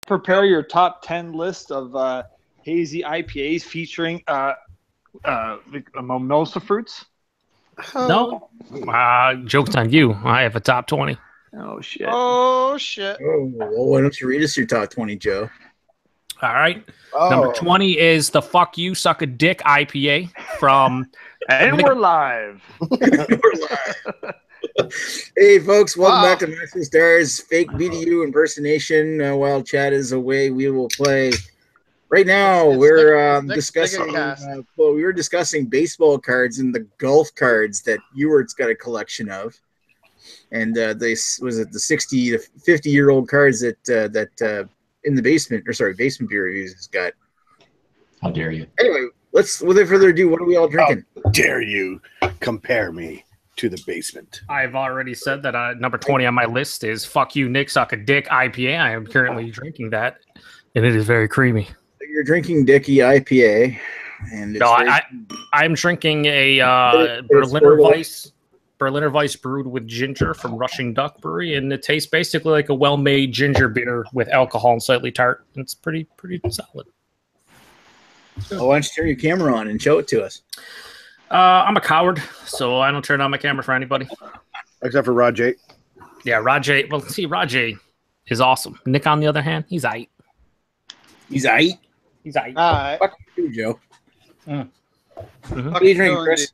prepare your top 10 list of hazy IPAs featuring mimosa fruits? No. Joke's on you. I have a top 20. Oh, shit. Oh, shit. Oh, well, why don't you read us your top 20, Joe? All right. Number 20 is the Fuck You Suck a Dick IPA from... And we're live. Hey, folks, welcome back to Master Stars Fake BDU Impersonation. While Chad is away, we will play. Right now, we're discussing. Well, we were discussing baseball cards and the golf cards that Ewart's got a collection of, and this was it the 60 to 50-year-old cards that in the basement basement beer reviews has got. How dare you? Anyway, without further ado, what are we all drinking? How dare you compare me to the basement? I've already said that number 20 on my list is Fuck You Nick Suck a Dick IPA. I am currently drinking that, and it is very creamy. You're drinking Dickie IPA, and I'm drinking a Berliner Weiss brewed with ginger from Rushing Duck Brewery, and it tastes basically like a well-made ginger bitter with alcohol and slightly tart. It's pretty solid. Well, why don't you turn your camera on and show it to us? I'm a coward, so I don't turn on my camera for anybody. Except for Rajay. Yeah, Rajay. Well, see, Rajay is awesome. Nick, on the other hand, he's aight. He's aight? He's aight. All right. Fuck you, Joe. Mm-hmm. What are you drinking, Chris?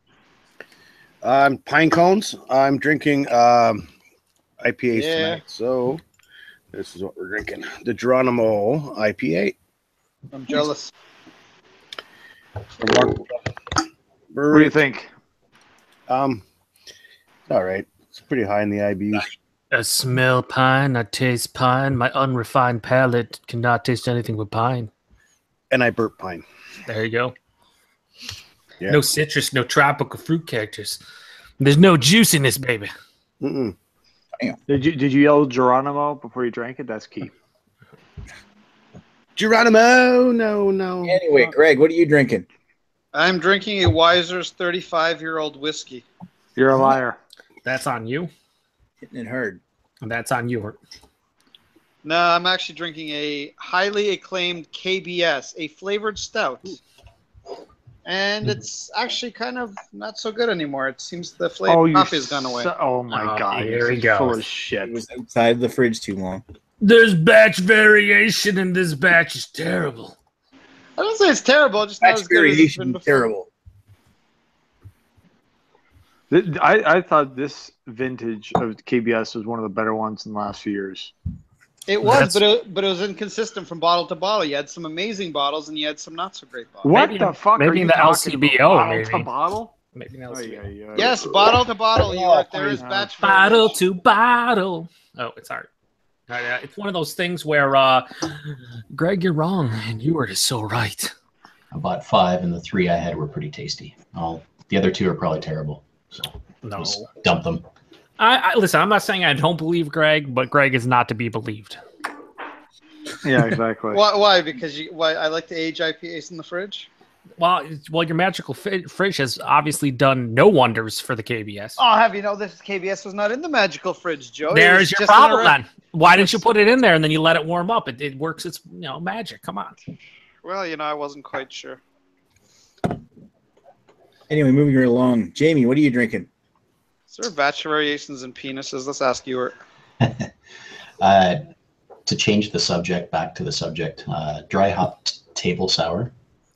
Pine cones. I'm drinking IPAs tonight. So this is what we're drinking. The Geronimo IPA. I'm jealous. What do you think? All right. It's pretty high in the IBUs. I smell pine, I taste pine. My unrefined palate cannot taste anything but pine. And I burp pine. There you go. Yeah. No citrus, no tropical fruit characters. There's no juice in this baby. Mm-mm. Damn. Did you yell Geronimo before you drank it? That's key. Geronimo, no. Anyway, Greg, what are you drinking? I'm drinking a Weiser's 35-year-old whiskey. You're a liar. That's on you. Hitting it hard. And that's on you. No, I'm actually drinking a highly acclaimed KBS, a flavored stout. And it's actually kind of not so good anymore. It seems the flavor coffee has gone away. Oh, my God. Here we go. Full of shit. It was outside the fridge too long. There's batch variation, and this batch is terrible. I don't say it's terrible. Just batch not as good as it's been before. Terrible. I thought this vintage of KBS was one of the better ones in the last few years. It was, but it was inconsistent from bottle to bottle. You had some amazing bottles, and you had some not so great bottles. What the fuck? Maybe are you the talking LCBO, about? maybe. Bottle to bottle? Maybe an LCBO. Yes, bottle to bottle. There is batch bottle to bottle. Oh, it's hard. It's one of those things where, Greg, you're wrong, and Ewart is so right. I bought 5, and the 3 I had were pretty tasty. The other 2 are probably terrible. So no, just dump them. I listen. I'm not saying I don't believe Greg, but Greg is not to be believed. Yeah, exactly. Why? Because I like to age IPAs in the fridge. Well, your magical fridge has obviously done no wonders for the KBS. Oh, have you know this KBS was not in the magical fridge, Joe? There's your problem then. Why didn't you put it in there and then you let it warm up? It works. It's magic. Come on. Well, I wasn't quite sure. Anyway, moving right along. Jamie, what are you drinking? Is there batch variations in penises? Let's ask you. To change the subject back to the subject, dry hopped table sour.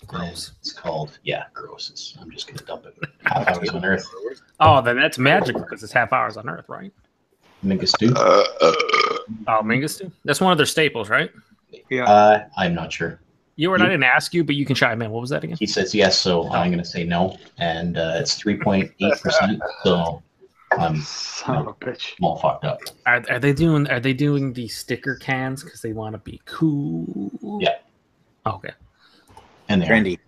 Gross. It's called, gross. I'm just going to dump it. Half hours on Earth. Oh, then that's magical because it's half hours on Earth, right? Mingus stew. Oh, Mingus stew? That's one of their staples, right? Yeah. I'm not sure. I didn't ask you, but you can chime in. What was that again? He says yes, so I'm going to say no. And it's 3.8%, so Son of a bitch. I'm all fucked up. Are they doing the sticker cans because they want to be cool? Yeah. Okay. And they're trendy.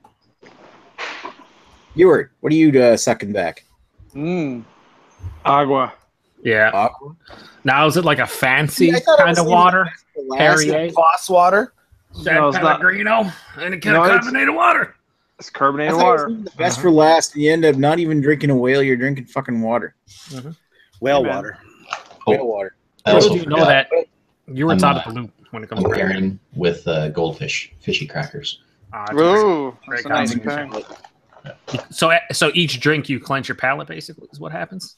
Ewart, what are you sucking back? Agua. Yeah. Aqua? Now, is it like a fancy kind of water? Perrier? Floss water? San Pellegrino? And carbonated water. It's carbonated water. The best for last, and you end up not even drinking a whale, you're drinking fucking water. Whale water. Whale water. How do you know that? You were out of the loop. when it comes I'm to beer. pairing with goldfish, fishy crackers. Ooh, Great that's a nice combination. pairing. So each drink you clench your palate, basically, is what happens.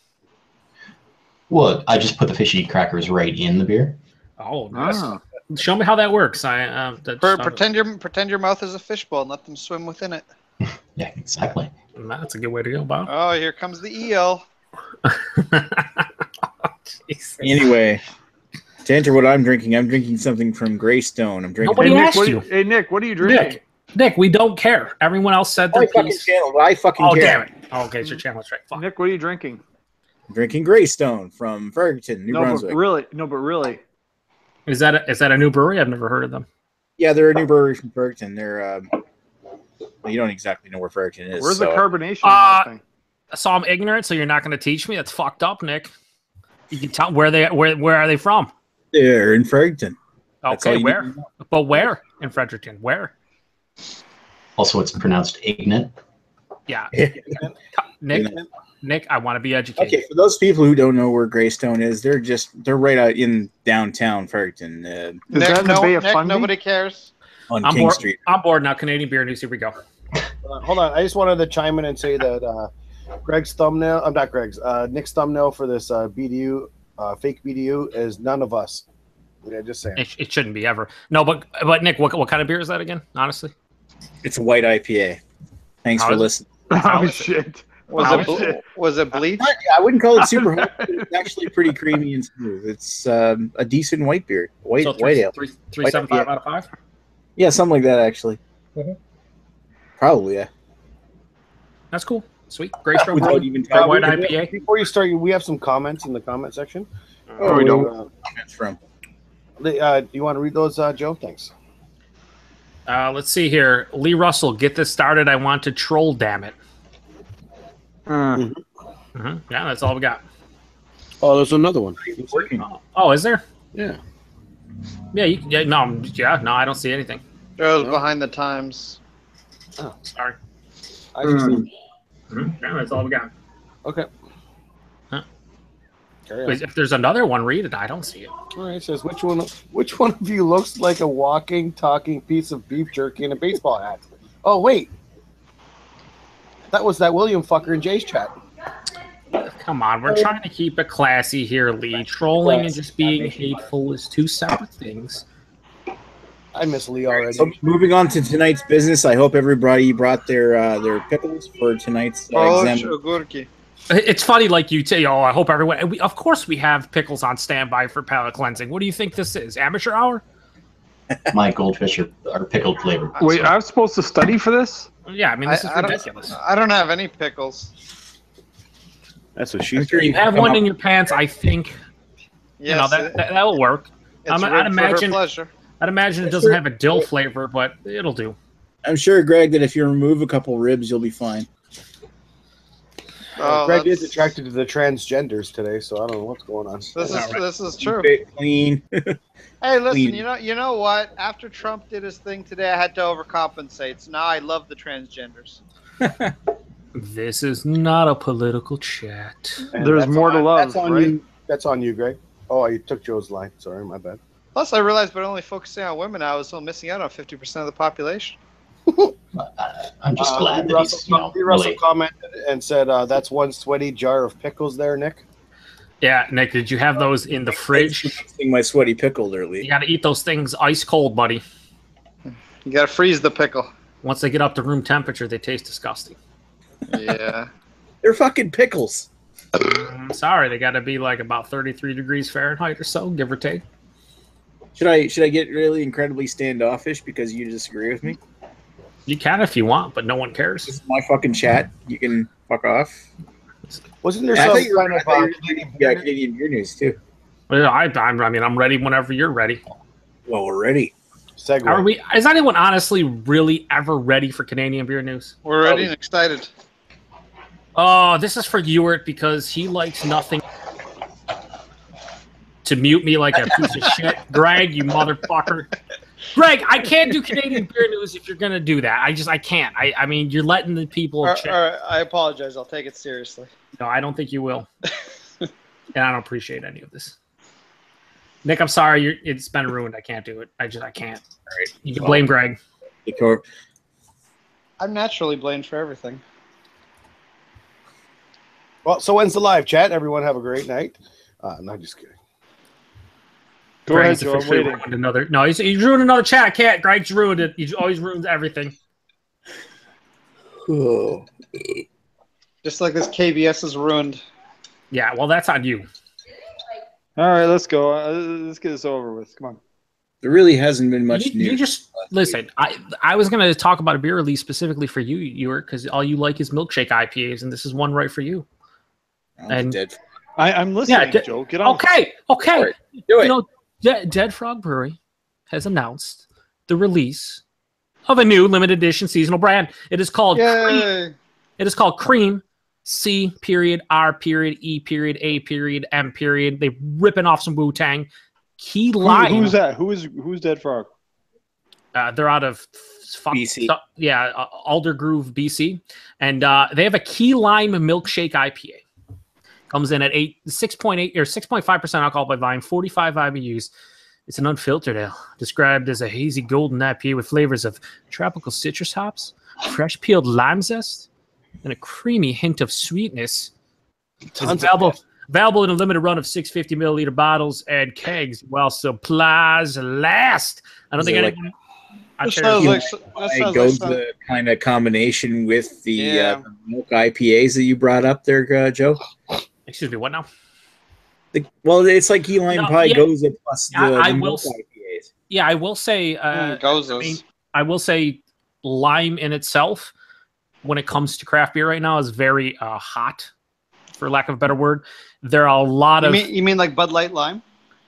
Well, I just put the fishy crackers right in the beer. Oh, nice. Ah. Show me how that works. Pretend your mouth is a fishbowl and let them swim within it. Yeah, exactly. That's a good way to go, Bob. Oh, here comes the eel. Jesus. Anyway, to enter what I'm drinking something from Greystone. I'm drinking. Nobody Hey, Nick, asked you. Hey, Nick, what are you drinking? Nick, we don't care. Everyone else said My their fucking piece. channel. I fucking Oh, care. damn it. Oh, okay, it's your channel. That's right. Fuck. Nick, what are you drinking? I'm drinking Greystone from Ferguson, New Brunswick. But really. Is that a new brewery? I've never heard of them. Yeah, they're a new brewery from Ferguson. They're well, you don't exactly know where Ferguson is. Where's the so- carbonation in that thing? So I'm ignorant, so you're not going to teach me? That's fucked up, Nick. You can tell where are they from? They're in Ferguson. That's all Okay, you where? need to know. But where in Fredericton? Where? Also, it's pronounced ignorant. Yeah. Yeah. Nick, I want to be educated. Okay, for those people who don't know where Greystone is, they're right out in downtown Ferguson, Is that in the Bay of Fundy? Nobody cares. on I'm King bored. Street. I'm bored now. Canadian beer news. Here we go. Hold on, I just wanted to chime in and say that Greg's thumbnail, I'm not Greg's, Nick's thumbnail for this BDU, fake BDU is none of us. Yeah, just saying. It shouldn't be ever. No, but Nick, what kind of beer is that again? Honestly, It's a white IPA. Thanks How for is it? listening. Oh, is it? shit. Was it bleach? I wouldn't call it super hot. But it's actually pretty creamy and smooth. It's a decent white beer, white ale. 3.75 out of 5. Yeah, something like that actually. Mhm. Probably, yeah. That's cool. Sweet. Great strong Without brew. even Great white talking. IPA. Before you start, we have some comments in the comment section. Oh, we we don't. don't. That's from. Do you want to read those, Joe? Thanks. Let's see here. Lee Russell, get this started. I want to troll, damn it. Yeah, that's all we got. Oh, there's another one. It's working. Oh, is there? Yeah. Yeah, no, I don't see anything. Joe's behind the times. Sorry. I just Yeah, that's all we got. Okay. Huh. Carry on. Wait, if there's another one, read it. I don't see it. All right. It says which one of you looks like a walking, talking piece of beef jerky in a baseball hat? Oh wait, that was that William fucker in Jay's chat. Come on, we're trying to keep it classy here, Lee. Trolling and just being hateful is two separate things. I miss Lee already. So moving on to tonight's business, I hope everybody brought their pickles for tonight's exam. Ogorki. It's funny, like you say, I hope everyone. Of course, we have pickles on standby for palate cleansing. What do you think this is? Amateur hour? My goldfish are pickled flavored. Wait, so- I was supposed to study for this? Yeah, I mean, this is ridiculous. I don't have any pickles. That's what I'm she's sure You have one in your pants, I think. Yes, That'll work. it's I'd ribbed for her imagine- pleasure. I'd imagine it doesn't have a dill flavor, but it'll do. I'm sure, Greg, that if you remove a couple ribs, you'll be fine. Oh, Greg is that's- attracted to the transgenders today, so I don't know what's going on. This is true. Clean. Hey, listen, Clean. you know what? After Trump did his thing today, I had to overcompensate. So now I love the transgenders. This is not a political chat. And There's that's more to on- love, That's on right? you. That's on you, Greg. Oh, I took Joe's line. Sorry, my bad. Plus, I realized by only focusing on women, I was still missing out on 50% of the population. I'm just glad Lee that he's Russell really. commented and said, "That's one sweaty jar of pickles there, Nick." Yeah, Nick, did you have those in the fridge? Tasting my sweaty pickle there, You Lee. got to eat those things ice cold, buddy. You gotta freeze the pickle. Once they get up to room temperature, they taste disgusting. Yeah. They're fucking pickles. Sorry, they got to be like about 33 degrees Fahrenheit or so, give or take. Should I get really incredibly standoffish because you disagree with me? You can if you want, but no one This cares. is my fucking chat. You can fuck off. Wasn't there I some thought you were kind of Canadian beer news too. Well, I'm ready whenever you're ready. Well, we're ready. segue? Are we? Is anyone honestly really ever ready for Canadian beer news? We're ready and excited. Oh, this is for Ewart because he likes nothing to mute me like a piece of shit. Greg, you motherfucker. Greg, I can't do Canadian beer news if you're gonna do that. I can't. I mean, you're letting the people. All right, I apologize. I'll take it seriously. No, I don't think you will. And I don't appreciate any of this. Nick, I'm sorry. It's been ruined. I can't do it. I can't. All right. You can blame Greg. I'm naturally blamed for everything. Well, so when's the live chat? Everyone have a great night. No, just kidding. Go ahead, Joe. I'm waiting. He's ruined another chat. I can't. Greg's ruined it. He always ruins everything. Oh. Just like this KBS is ruined. Yeah, well, that's on you. All right, let's go. Let's get this over with. Come on. There really hasn't been much news. You just listen. I was going to talk about a beer release specifically for you, Ewert, because all you like is milkshake IPAs, and this is one right for you. I'm dead. I'm listening, Joe. Get on. Okay. Right, do it. Dead Frog Brewery has announced the release of a new limited edition seasonal brand. It is called Cream. It is called Cream. C period R period E period A period M period. They're ripping off some Wu-Tang. Key lime. Who's that? Who's Dead Frog? They're out of BC. Alder Grove, BC, and they have a key lime milkshake IPA. Comes in at 6.8 or 6.5% alcohol by volume, 45 IBUs. It's an unfiltered ale, described as a hazy golden IPA with flavors of tropical citrus hops, fresh peeled lime zest, and a creamy hint of sweetness. It's available in a limited run of 650 milliliter bottles and kegs while supplies last. I don't think anyone. That goes the kind of combination with the milk IPAs that you brought up there, Joe. Excuse me, what now? It's like key lime pie goes plus the milk IPAs. Yeah, I will say. I will say, lime in itself, when it comes to craft beer right now, is very hot, for lack of a better word. There are a lot of. You mean like Bud Light lime?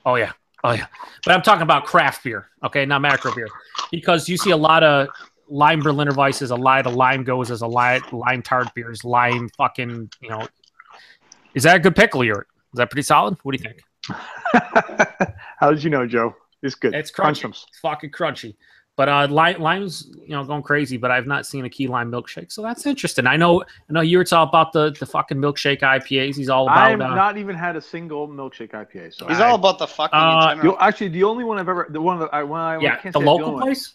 Oh yeah. But I'm talking about craft beer, okay, not macro beer, because you see a lot of lime Berliner Weisses, a lot of lime Gozas, a lot lime tart beers, lime fucking, Is that a good pickle, Ewert? Is that pretty solid? What do you think? How did you know, Joe? It's good. It's crunchy. It's fucking crunchy. But lime's going crazy, but I've not seen a key lime milkshake, so that's interesting. I know Ewert's all about the fucking milkshake IPAs. He's all about. I've not even had a single milkshake IPA. So he's all about the fucking. In general. Actually, the only one I've ever, the local place.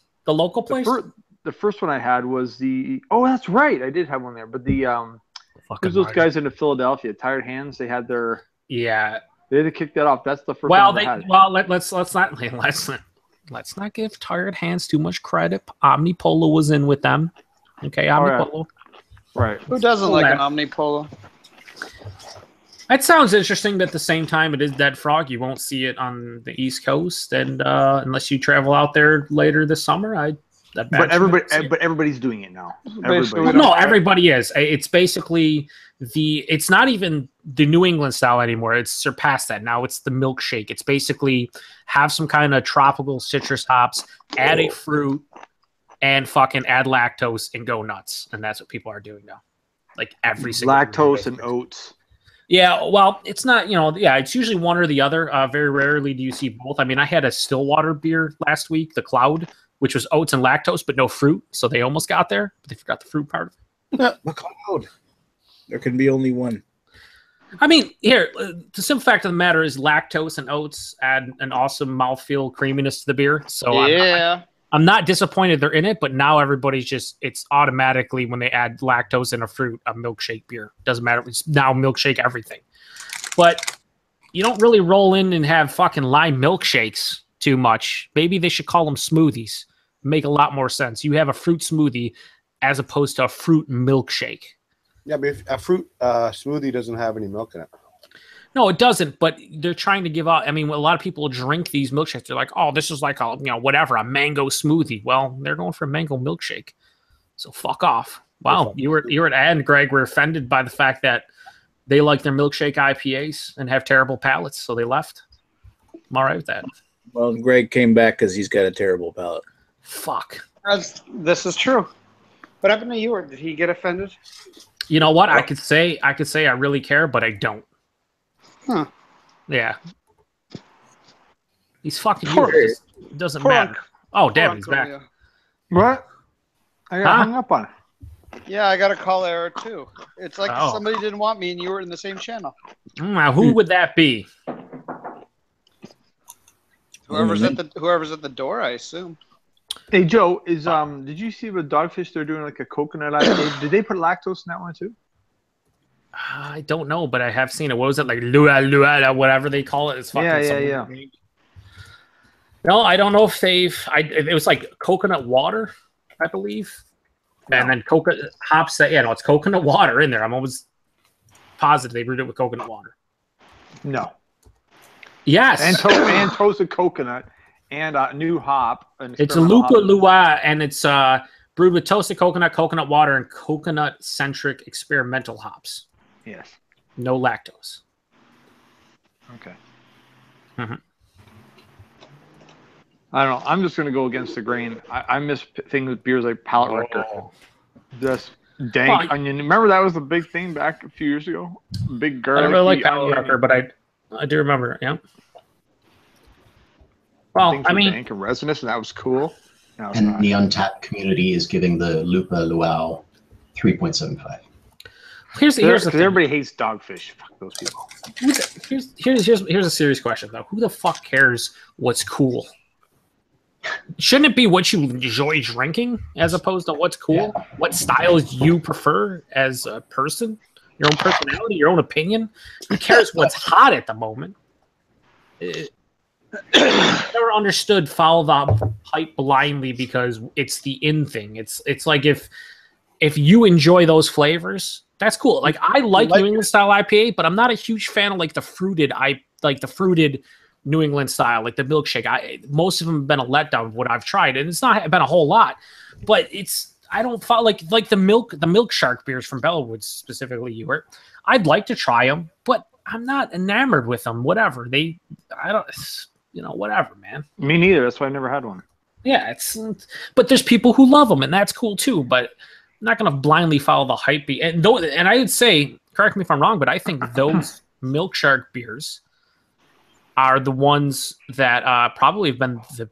The first one I had was that's right, I did have one there, but who's those guys in Philadelphia? Tired Hands. They had their They had to kick that off. That's the first one I had. Well, let's not give Tired Hands too much credit. Omnipolo was in with them. Okay, Omnipolo. Right. Who doesn't like an Omnipolo? That sounds interesting, but at the same time, it is Dead Frog. You won't see it on the East Coast, and unless you travel out there later this summer, But everybody's doing it now. Everybody is. It's basically it's not even the New England style anymore. It's surpassed that. Now it's the milkshake. It's basically have some kind of tropical citrus hops, add a fruit, and fucking add lactose and go nuts. And that's what people are doing now. Like every single lactose and oats. Yeah, well, it's not, it's usually one or the other. Very rarely do you see both. I mean, I had a Stillwater beer last week, the Cloud, which was oats and lactose, but no fruit. So they almost got there, but they forgot the fruit part of it. The Cloud. There can be only one. I mean, here, the simple fact of the matter is lactose and oats add an awesome mouthfeel creaminess to the beer. So yeah. I'm not disappointed they're in it, but now everybody's it's automatically when they add lactose and a fruit, a milkshake beer. Doesn't matter. It's now milkshake everything. But you don't really roll in and have fucking lime milkshakes too much. Maybe they should call them smoothies. Make a lot more sense. You have a fruit smoothie as opposed to a fruit milkshake. Yeah, but if a fruit smoothie doesn't have any milk in it. No, it doesn't, but they're trying to give out. I mean, a lot of people drink these milkshakes. They're like, oh, this is like a mango smoothie. Well, they're going for a mango milkshake. So fuck off. Wow, you were and Greg were offended by the fact that they like their milkshake IPAs and have terrible palates, so they left. I'm all right with that. Well, Greg came back because he's got a terrible palate. Fuck. This is true. What happened to you? Or did he get offended? You know what? I could say I really care, but I don't. Huh. Yeah. He's fucking yours. It doesn't matter. Oh, damn, he's back. What? I got hung up on it. Yeah, I got a call error too. It's like somebody didn't want me and you were in the same channel. Now, who would that be? Whoever's at the door, I assume. Hey Joe, did you see with Dogfish they're doing like a coconut IPA? Did they put lactose in that one too? I don't know, but I have seen it. What was it like? Lua, whatever they call it. It's fucking yeah. No, I don't know if it was like coconut water, I believe. No. And then coconut hops. It's coconut water in there. I'm almost positive they brewed it with coconut water. No. Yes. And toasted coconut and new hop. It's a Luca Lua, and it's brewed with toasted coconut water, and coconut-centric experimental hops. Yes. No lactose. Okay. Mm-hmm. I don't know. I'm just going to go against the grain. I miss things with beers like Palate Wrecker. Just dank onion. Remember that was the big thing back a few years ago? Big garlic. I don't really like Palate Wrecker, but I do remember it, yeah. Well, I mean, dank and resinous, and that was cool. And the Untapped community is giving the Lupa Luau 3.75. Here's the thing. Everybody hates Dogfish. Fuck those people. Here's a serious question though. Who the fuck cares what's cool? Shouldn't it be what you enjoy drinking as opposed to what's cool? Yeah. What styles you prefer as a person? Your own personality, your own opinion? Who cares what's hot at the moment? Never understood follow the hype blindly because it's the in thing. It's like if you enjoy those flavors, that's cool. Like I like New England style IPA, but I'm not a huge fan of like the fruited New England style, like the milkshake. Most of them have been a letdown of what I've tried, and it's not been a whole lot. But I don't follow like the milk shark beers from Bellwoods specifically. I'd like to try them, but I'm not enamored with them. Whatever whatever, man. Me neither. That's why I never had one. Yeah, but there's people who love them, and that's cool too. But I'm not going to blindly follow the hype. And I would say, correct me if I'm wrong, but I think those Milk Shark beers are the ones that probably have been the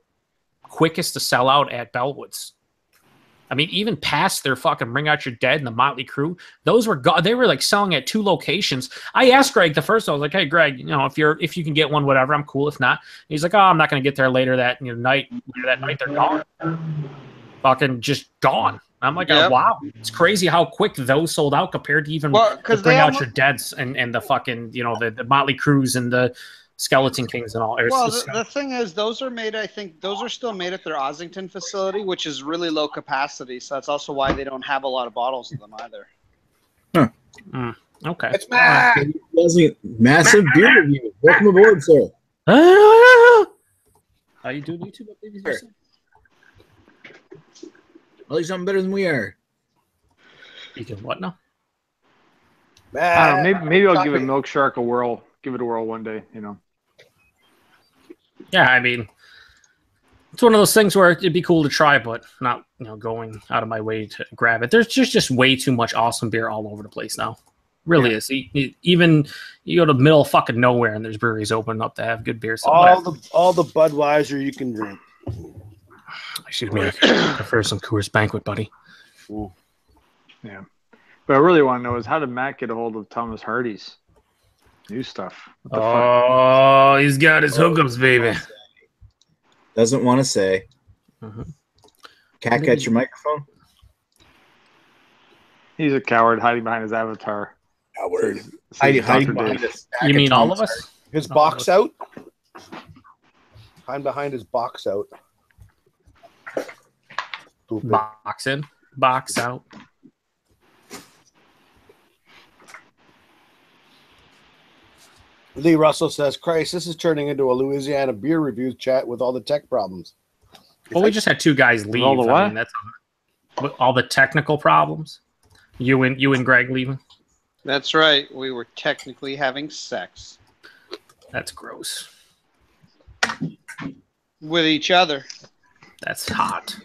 quickest to sell out at Bellwoods. I mean, even past their fucking Bring Out Your Dead and the Motley Crue, they were like selling at 2 locations. I asked Greg the first, I was like, "Hey, Greg, if you can get one, whatever, I'm cool. If not," and he's like, "Oh, I'm not going to get there later that night. Later that night, they're gone, fucking just gone." I'm like, "Oh, wow, it's crazy how quick those sold out compared to even the Bring Out Your Deads and the fucking the Motley Crues and the Skeleton Kings and all." Well, the thing is, those are still made at their Ossington facility, which is really low capacity. So that's also why they don't have a lot of bottles of them either. Huh. Okay. It's massive beer review. Welcome aboard, sir. How you doing, YouTube? At least I'm better than we are. You can what now? I don't know, maybe I'll give a Milk Shark a whirl. Give it a whirl one day, Yeah, I mean, it's one of those things where it'd be cool to try, but not going out of my way to grab it. There's just way too much awesome beer all over the place now. Really is. Even you go to the middle of fucking nowhere and there's breweries opening up to have good beer. So all the Budweiser you can drink. Excuse me, I prefer some Coors Banquet, buddy. Ooh. Yeah, but I really want to know is how did Matt get a hold of Thomas Hardy's new stuff? He's got his hookups, baby. Doesn't want to say. Cat, catch your microphone. He's a coward hiding behind his avatar. Coward. Hiding behind this. You mean all of us? His box out? Hiding behind his box out. Box in, box out. Lee Russell says, "Christ, this is turning into a Louisiana beer review chat with all the tech problems." Well, we just had 2 guys leave. All the what? I mean, that's all the technical problems. You and Greg leaving. That's right. We were technically having sex. That's gross. With each other. That's hot.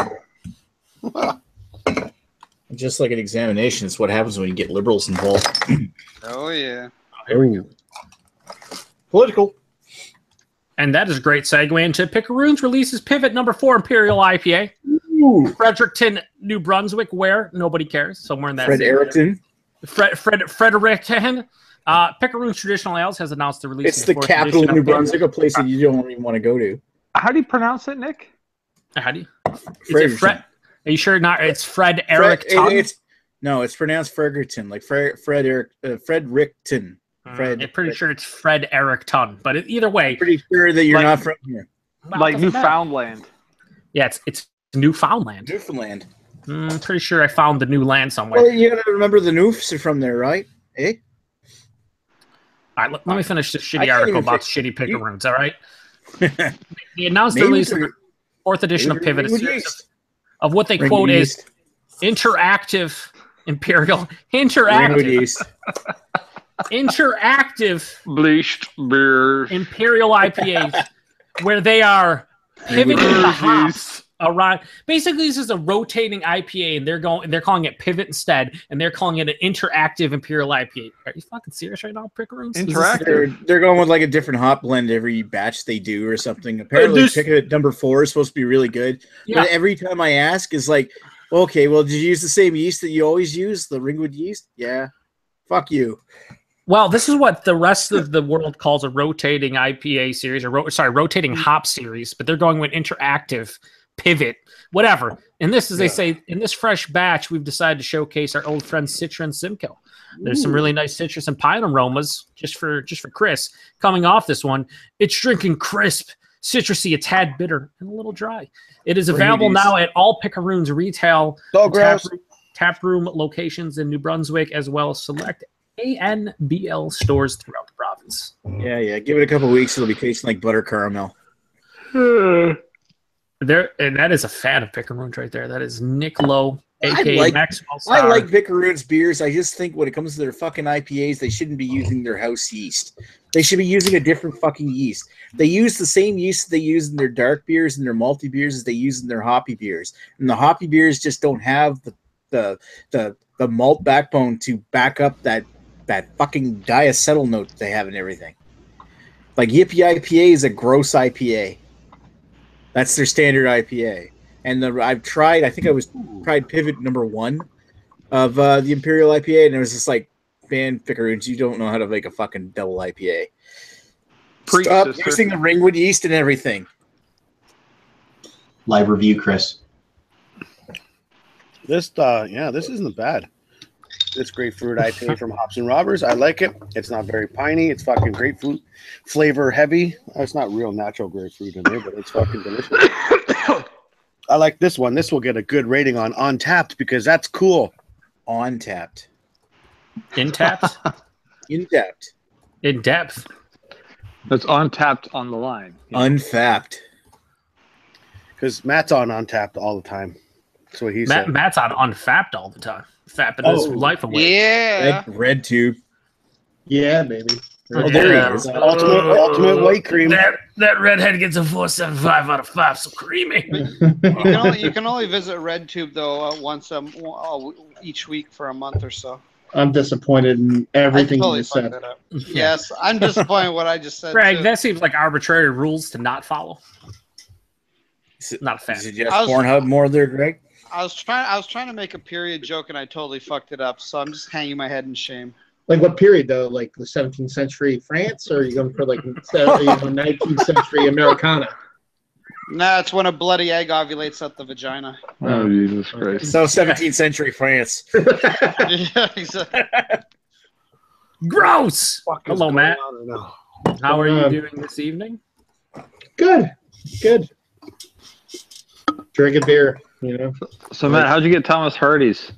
Just like an examination, it's what happens when you get liberals involved. Oh, yeah. Here we go. Political. And that is a great segue into Picaroons releases Pivot number 4 Imperial IPA. Ooh. Fredericton, New Brunswick, where nobody cares. Somewhere in that Fredericton. Fredericton. Picaroons Traditional Ales has announced the release. It's the capital of New Brunswick, a place that you don't even want to go to. How do you pronounce it, Nick? How do you? Is it Fred? Are you sure not? It's Fred Eric Ton? No, it's pronounced Fergerton, like Frederickton. I'm pretty sure it's Fred Eric Ton, but either way, I'm pretty sure that you're not from here. Like Newfoundland. Yeah, it's Newfoundland. Newfoundland. I'm pretty sure I found the new land somewhere. Well, you gotta remember the Noofs are from there, right? Eh? All right, let me finish this shitty article about shitty pickaroons. All right. They announced the release of the 4th edition of Pivot, a series of what they quote is interactive imperial interactive bleached beer imperial IPAs, where they are pivoting the hops around. Basically, this is a rotating IPA, and they're calling it Pivot instead, and they're calling it an interactive imperial IPA. Are you fucking serious right now, Pickeroons? Interactive. They're going with like a different hop blend every batch they do or something. Apparently, Pivot number 4 is supposed to be really good. Yeah. But every time I ask, is like, okay, well, did you use the same yeast that you always use, the Ringwood yeast? Yeah. Fuck you. Well, this is what the rest of the world calls a rotating IPA series, or rotating hop series, but they're going with interactive, pivot, whatever. And this, as they say, in this fresh batch, we've decided to showcase our old friend Citra and Simcoe. There's some really nice citrus and pine aromas just for Chris coming off this one. It's drinking crisp, citrusy, a tad bitter, and a little dry. It is available now at all Pickeroons retail tap room locations in New Brunswick, as well as select ANBL stores throughout the province. Yeah. Give it a couple weeks, it'll be tasting like butter caramel. There, and that is a fan of Pickeroons right there. That is Nick Lowe, aka Maxwell Star. I like Pickeroons beers. I just think when it comes to their fucking IPAs, they shouldn't be using their house yeast. They should be using a different fucking yeast. They use the same yeast they use in their dark beers and their malty beers as they use in their hoppy beers. And the hoppy beers just don't have the malt backbone to back up that fucking diacetyl note they have and everything. Like Yippee IPA is a gross IPA. That's their standard IPA. And I've tried, I think I tried Pivot number 1 of the Imperial IPA, and it was just like, man, Pickeroons, you don't know how to make a fucking double IPA. Stop using the Ringwood yeast and everything. Live review, Chris. This isn't bad. This grapefruit IPA from Hops and Robbers, I like it. It's not very piney. It's fucking grapefruit flavor heavy. It's not real natural grapefruit in there, but it's fucking delicious. I like this one. This will get a good rating on Untapped because that's cool. Untapped. Intapped? Intapped. In depth. That's Untapped on the line. Unfapped. Because Matt's on Untapped all the time. That's what he said. Matt's on Unfapped all the time. Fapping his life away. Yeah. Red tube. Yeah, baby. Oh, there he is. Ultimate white cream. That redhead gets a 4.75 out of 5, so creamy. You can only visit RedTube though once each week for a month or so. I'm disappointed in everything you said. Yes, I'm disappointed in what I just said. Greg, that seems like arbitrary rules to not follow. Not a fan. Is it just Pornhub more there, Greg? I was trying to make a period joke and I totally fucked it up, so I'm just hanging my head in shame. Like what period though? Like the 17th century France, or are you going for like 19th century Americana? Nah, it's when a bloody egg ovulates at the vagina. Oh, Jesus Christ. So 17th century France. Yeah, exactly. Gross! Hello, Matt. How are you doing this evening? Good. Drinking beer, you know. So, Matt, how'd you get Thomas Hardy's?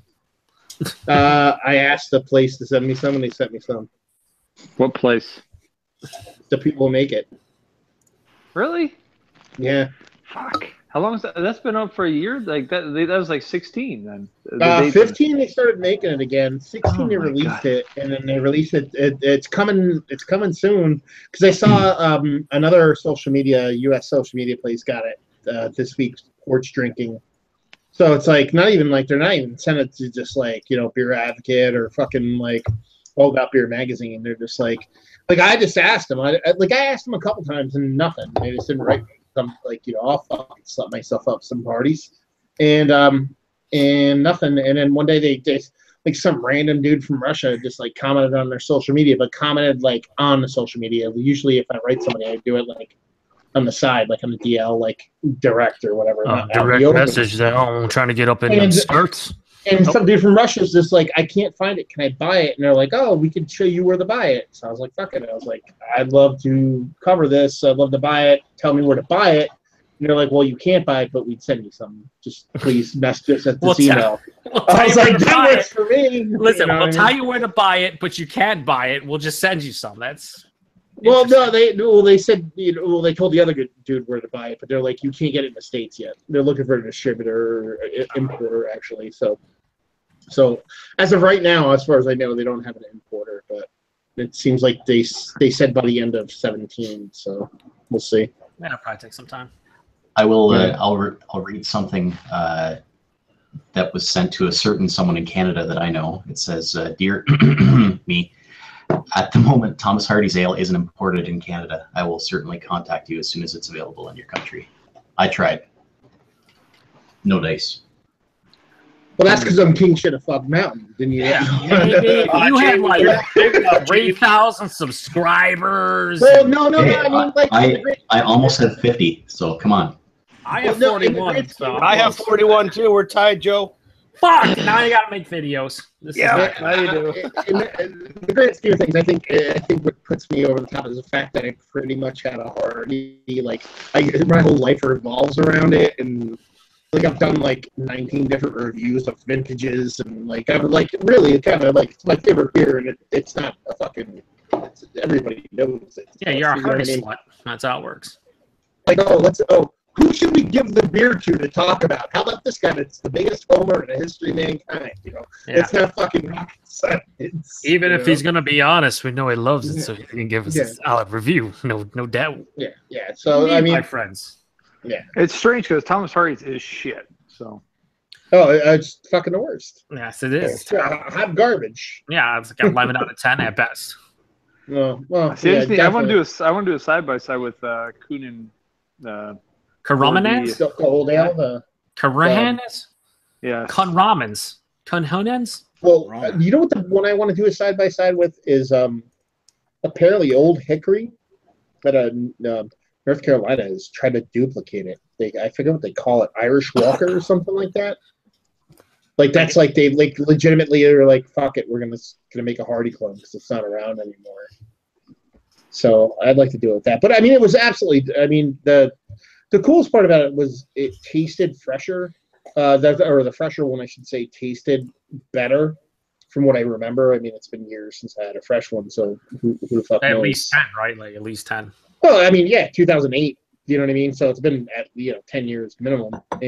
I asked the place to send me some, and they sent me some. What place? The people who make it. Really? Yeah. Fuck. How long is that? That's been up for a year? Like that was like 16 then. 15 they started making it again. 16 they released it, and then they released it. It's coming soon. Because I saw another social media, U.S. social media place got it this week. Porch drinking. So it's like not even like they're not even sent it to just like, you know, Beer Advocate or fucking like All About Beer magazine. They're just like I just asked them. I asked them a couple times and nothing. They just didn't write me. I'm like, you know, I'll fucking slap myself up some parties and nothing. And then one day they like some random dude from Russia just like commented on their social media, but commented like on the social media. Usually if I write somebody, I do it like on the side, like on the DL, like direct or whatever. Direct message that I'm trying to get up in them skirts. And some dude from Russia is just like, I can't find it. Can I buy it? And they're like, oh, we can show you where to buy it. So I was like, fuck it. I was like, I'd love to cover this. I'd love to buy it. Tell me where to buy it. And they're like, well, you can't buy it, but we'd send you some. Just please message us at this email. I was like, that works for me. Listen, we'll tell you where to buy it, but you can't buy it. We'll just send you some. That's well, no, they said, they told the other dude where to buy it, but they're like, you can't get it in the States yet. They're looking for a distributor, or importer, actually. So as of right now, as far as I know, they don't have an importer, but it seems like they said by the end of 2017. So we'll see. That'll probably take some time. I will. I'll read something that was sent to a certain someone in Canada that I know. It says, "Dear me, at the moment, Thomas Hardy's ale isn't imported in Canada. I will certainly contact you as soon as it's available in your country. I tried. No dice." Well, that's because I'm king shit of Fuck Mountain. Didn't you? Yeah. You have like 3,000 subscribers. Well, no. I mean, like, I almost have 50. So come on. I have 41. So I have 41 too. We're tied, Joe. Fuck! Now you gotta make videos. Now you do. In the grand scheme of things, I think what puts me over the top is the fact that I pretty much had a Hardy. Like, my whole life revolves around it, and like I've done like 19 different reviews of vintages, and like I'm like really kind of like it's my favorite beer, and it's not a fucking. Everybody knows it. Yeah, you're a Hardy slut. That's how it works. Like, who should we give the beer to talk about? How about this guy that's the biggest homer in the history of mankind? It's not fucking rocket science. Even if he's gonna be honest, we know he loves it, so he can give us a solid review. No doubt. Yeah. So I mean, my friends. Yeah, it's strange because Thomas Hardy's is shit. So. Oh, it's fucking the worst. Yes, it is. It's hot garbage. Yeah, it's like 11 out of 10 at best. Well, see, I want to do a side by side with Kuhn and Karamanans? Old ale. Karahanas? Yeah. Kunramans. Kunhonens? Well, you know what the one I want to do a side by side with is apparently Old Hickory that North Carolina has tried to duplicate it. I forget what they call it, Irish Walker or something like that. Like that's like they like legitimately are like, fuck it, we're gonna make a Hardy clone because it's not around anymore. So I'd like to do it with that. But I mean, it was absolutely. I mean, the coolest part about it was it tasted fresher. The fresher one, I should say, tasted better from what I remember. I mean, it's been years since I had a fresh one, so who the fuck knows? At least 10, right? Like at least 10. Well, I mean, yeah, 2008. You know what I mean? So it's been at 10 years minimum, but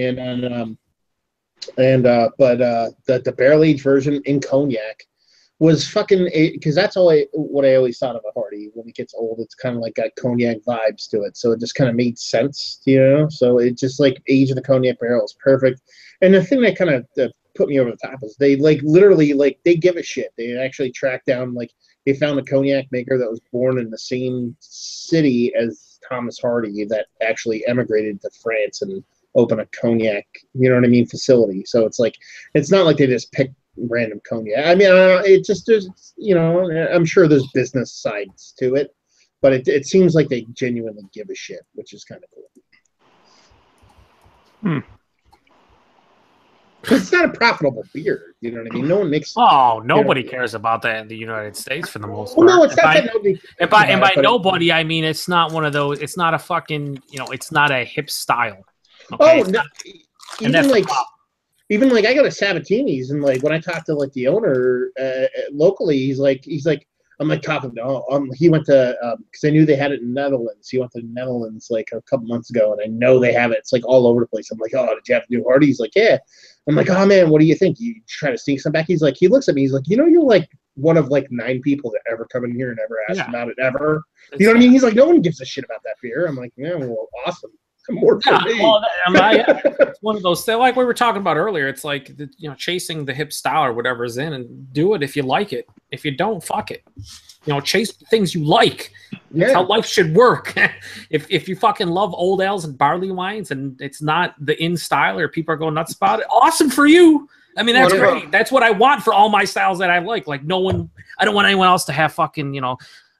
the barrel aged version in cognac was fucking because that's what I always thought of a Hardy. When it gets old, it's kind of like got cognac vibes to it, so it just kind of made sense, So it just like age of the cognac barrel is perfect. And the thing that kind of put me over the top is they like literally like they give a shit. They actually tracked down like. They found a cognac maker that was born in the same city as Thomas Hardy that actually emigrated to France and opened a cognac, facility. So it's like, it's not like they just picked random cognac. I mean, it just, there's, I'm sure there's business sides to it, but it seems like they genuinely give a shit, which is kind of cool. It's not a profitable beer, you know what I mean? No one makes. Oh, nobody cares about that in the United States for the most part. Well, no, it's not that nobody. And by nobody, I mean it's not one of those. It's not a fucking. It's not a hip style. Okay? Oh, no, even like I go to Sabatini's and like when I talk to like the owner locally, he's like. I'm like talking to he went to because I knew they had it in the Netherlands. He went to the Netherlands like a couple months ago, and I know they have it. It's like all over the place. I'm like, oh, did you have to do Hardy? He's like, yeah. I'm like, oh man, what do you think? You try to sneak some back? He's like, he looks at me. He's like, you're like one of like 9 people that ever come in here and ever ask about it ever. You know what I mean? He's like, no one gives a shit about that beer. I'm like, yeah, well, awesome. More for me. Well, it's one of those things like we were talking about earlier. It's like chasing the hip style or whatever is in, and do it if you like it. If you don't, fuck it. Chase the things you like. That's how life should work. If you fucking love old ales and barley wines, and it's not the in style or people are going nuts about it, awesome for you. I mean, that's great. That's what I want for all my styles that I like. Like I don't want anyone else to have fucking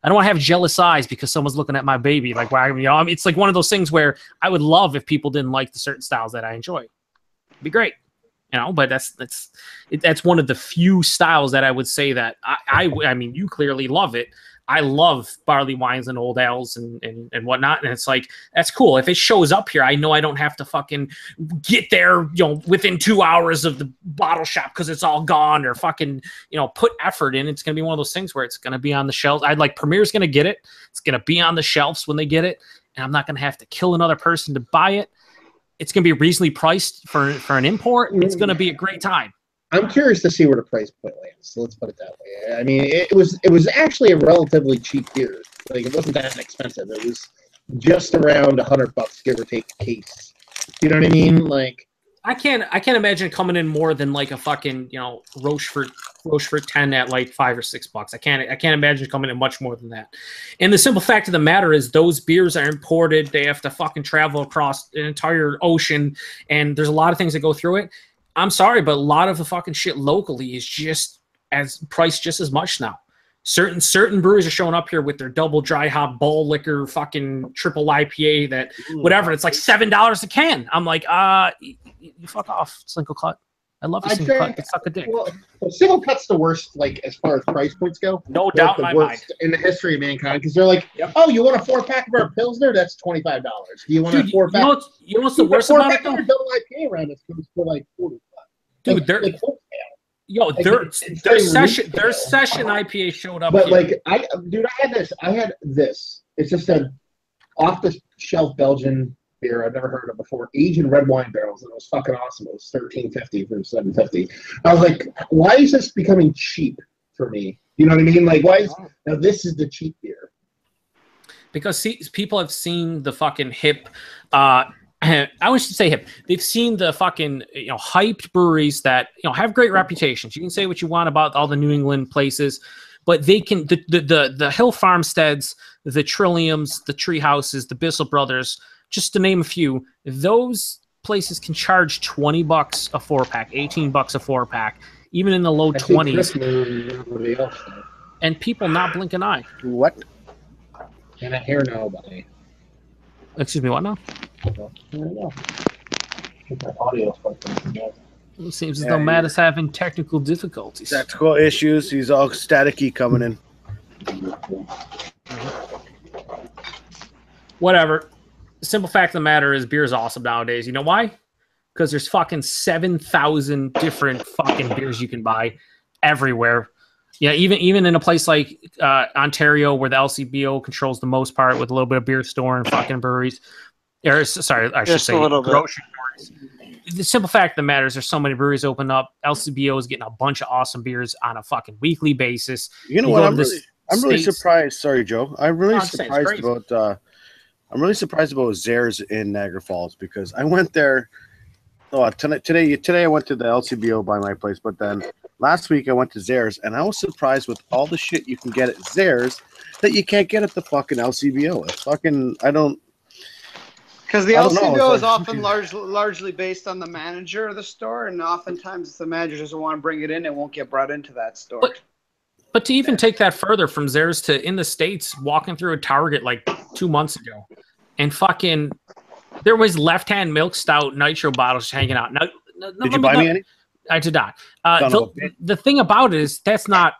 I don't want to have jealous eyes because someone's looking at my baby. Like, I mean, it's like one of those things where I would love if people didn't like the certain styles that I enjoy. It'd be great, but that's one of the few styles that I would say that I mean, you clearly love it. I love barley wines and old ales and whatnot. And it's like, that's cool. If it shows up here, I know I don't have to fucking get there, within 2 hours of the bottle shop because it's all gone, or fucking, put effort in. It's going to be one of those things where it's going to be on the shelves. Premier's going to get it. It's going to be on the shelves when they get it. And I'm not going to have to kill another person to buy it. It's going to be reasonably priced for an import. It's going to be a great time. I'm curious to see where the price point lands. So let's put it that way. I mean, it was actually a relatively cheap beer. Like, it wasn't that expensive. It was just around $100, give or take a case. You know what I mean? Like, I can't imagine coming in more than like a fucking Rochefort 10 at like $5 or $6. I can't imagine coming in much more than that. And the simple fact of the matter is, those beers are imported. They have to fucking travel across an entire ocean, and there's a lot of things that go through it. I'm sorry, but a lot of the fucking shit locally is just priced just as much now. Certain breweries are showing up here with their double dry hop bull liquor fucking triple IPA that whatever. It's like $7 a can. I'm like, you fuck off, Single Cut. I love the Single Cut. Suck a dick. Well, Single Cut's the worst, like, as far as price points go. No doubt in my mind. In the history of mankind, because they're like, oh, you want a 4-pack of our Pilsner? That's $25. Do you want a 4-pack? You know what's the worst about it, though? Double IPA around us goes for like $40. Dude, their session IPA showed up. But here. I had this. It's just an off the shelf Belgian beer I've never heard of before. Aged in red wine barrels, and it was fucking awesome. It was $13.50 for $7.50. I was like, why is this becoming cheap for me? You know what I mean? Like, why is now this is the cheap beer? Because people have seen the fucking hip. I wish to say hip. They've seen the fucking hyped breweries that have great reputations. You can say what you want about all the New England places, but they can the Hill Farmsteads, the Trilliums, the Tree Houses, the Bissell Brothers, just to name a few. Those places can charge $20 a 4-pack, $18 a 4-pack, even in the low 20s. And people not blink an eye. What? And I hear nobody. Excuse me, what now? It seems as though Matt is having technical difficulties. Technical issues. He's all staticky coming in. Whatever. The simple fact of the matter is, beer is awesome nowadays. You know why? Because there's fucking 7,000 different fucking beers you can buy everywhere. Yeah, even in a place like Ontario, where the LCBO controls the most part, with a little bit of beer store and fucking breweries. Sorry, I should say grocery stores. The simple fact of the matter is, there's so many breweries open up. LCBO is getting a bunch of awesome beers on a fucking weekly basis. You know what? I'm really surprised. Sorry, Joe. I'm really surprised about Zares in Niagara Falls, because I went there. Today I went to the LCBO by my place, but then last week I went to Zares, and I was surprised with all the shit you can get at Zares that you can't get at the fucking LCBO. It's fucking, because the LCBO is often largely based on the manager of the store, and oftentimes if the manager doesn't want to bring it in, it won't get brought into that store. But to even take that further, from Zares to in the States, walking through a Target like 2 months ago, and fucking there was left-hand milk stout nitro bottles hanging out. Now, did you buy me any? I did not. The thing about it is, that's not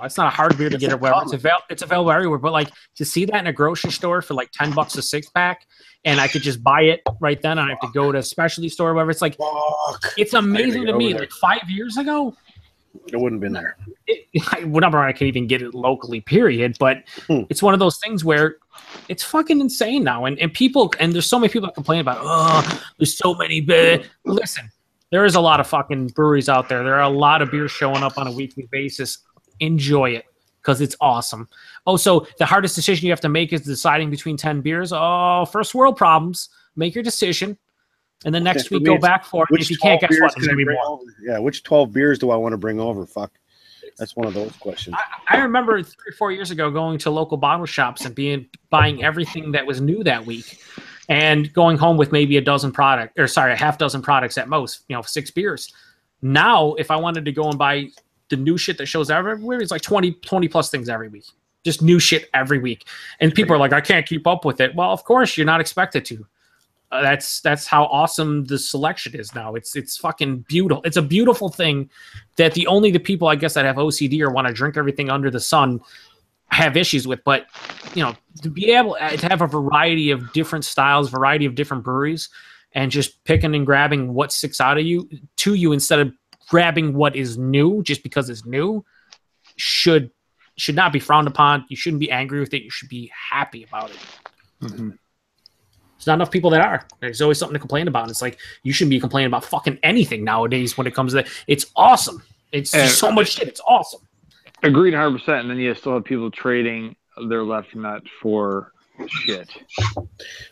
it's not a hard beer to get or whatever. It's available everywhere. But like, to see that in a grocery store for like $10 a 6-pack, and I could just buy it right then, and I have to go to a specialty store or whatever. It's like, it's amazing to me. Like 5 years ago, it wouldn't have been there. Number one, I can't even get it locally, period. But it's one of those things where it's fucking insane now. And people, and there's so many people that complain about, there's so many. Listen, there is a lot of fucking breweries out there. There are a lot of beers showing up on a weekly basis. Enjoy it, because it's awesome. Oh, so the hardest decision you have to make is deciding between 10 beers. Oh, first world problems. Make your decision. And then next week, go back for it. If you can't, guess what? There's going to be more. Yeah, which 12 beers do I want to bring over? Fuck. That's one of those questions. I remember 3 or 4 years ago going to local bottle shops and buying everything that was new that week, and going home with maybe a half dozen products at most, 6 beers. Now, if I wanted to go and buy the new shit that shows everywhere, it's like 20 plus things every week. just new shit every week. And people are like, I can't keep up with it. Well, of course you're not expected to. That's how awesome the selection is now. It's fucking beautiful. It's a beautiful thing that the people, I guess, that have OCD or want to drink everything under the sun have issues with. But, to be able to have a variety of different styles, variety of different breweries, and just picking and grabbing what sticks out of you instead of grabbing what is new just because it's new should not be frowned upon. You shouldn't be angry with it. You should be happy about it. Mm-hmm. There's not enough people that are. There's always something to complain about. It's like you shouldn't be complaining about fucking anything nowadays when it comes to that. It's awesome. It's just so much shit. It's awesome. Agreed 100%. And then you still have people trading their left nut for shit.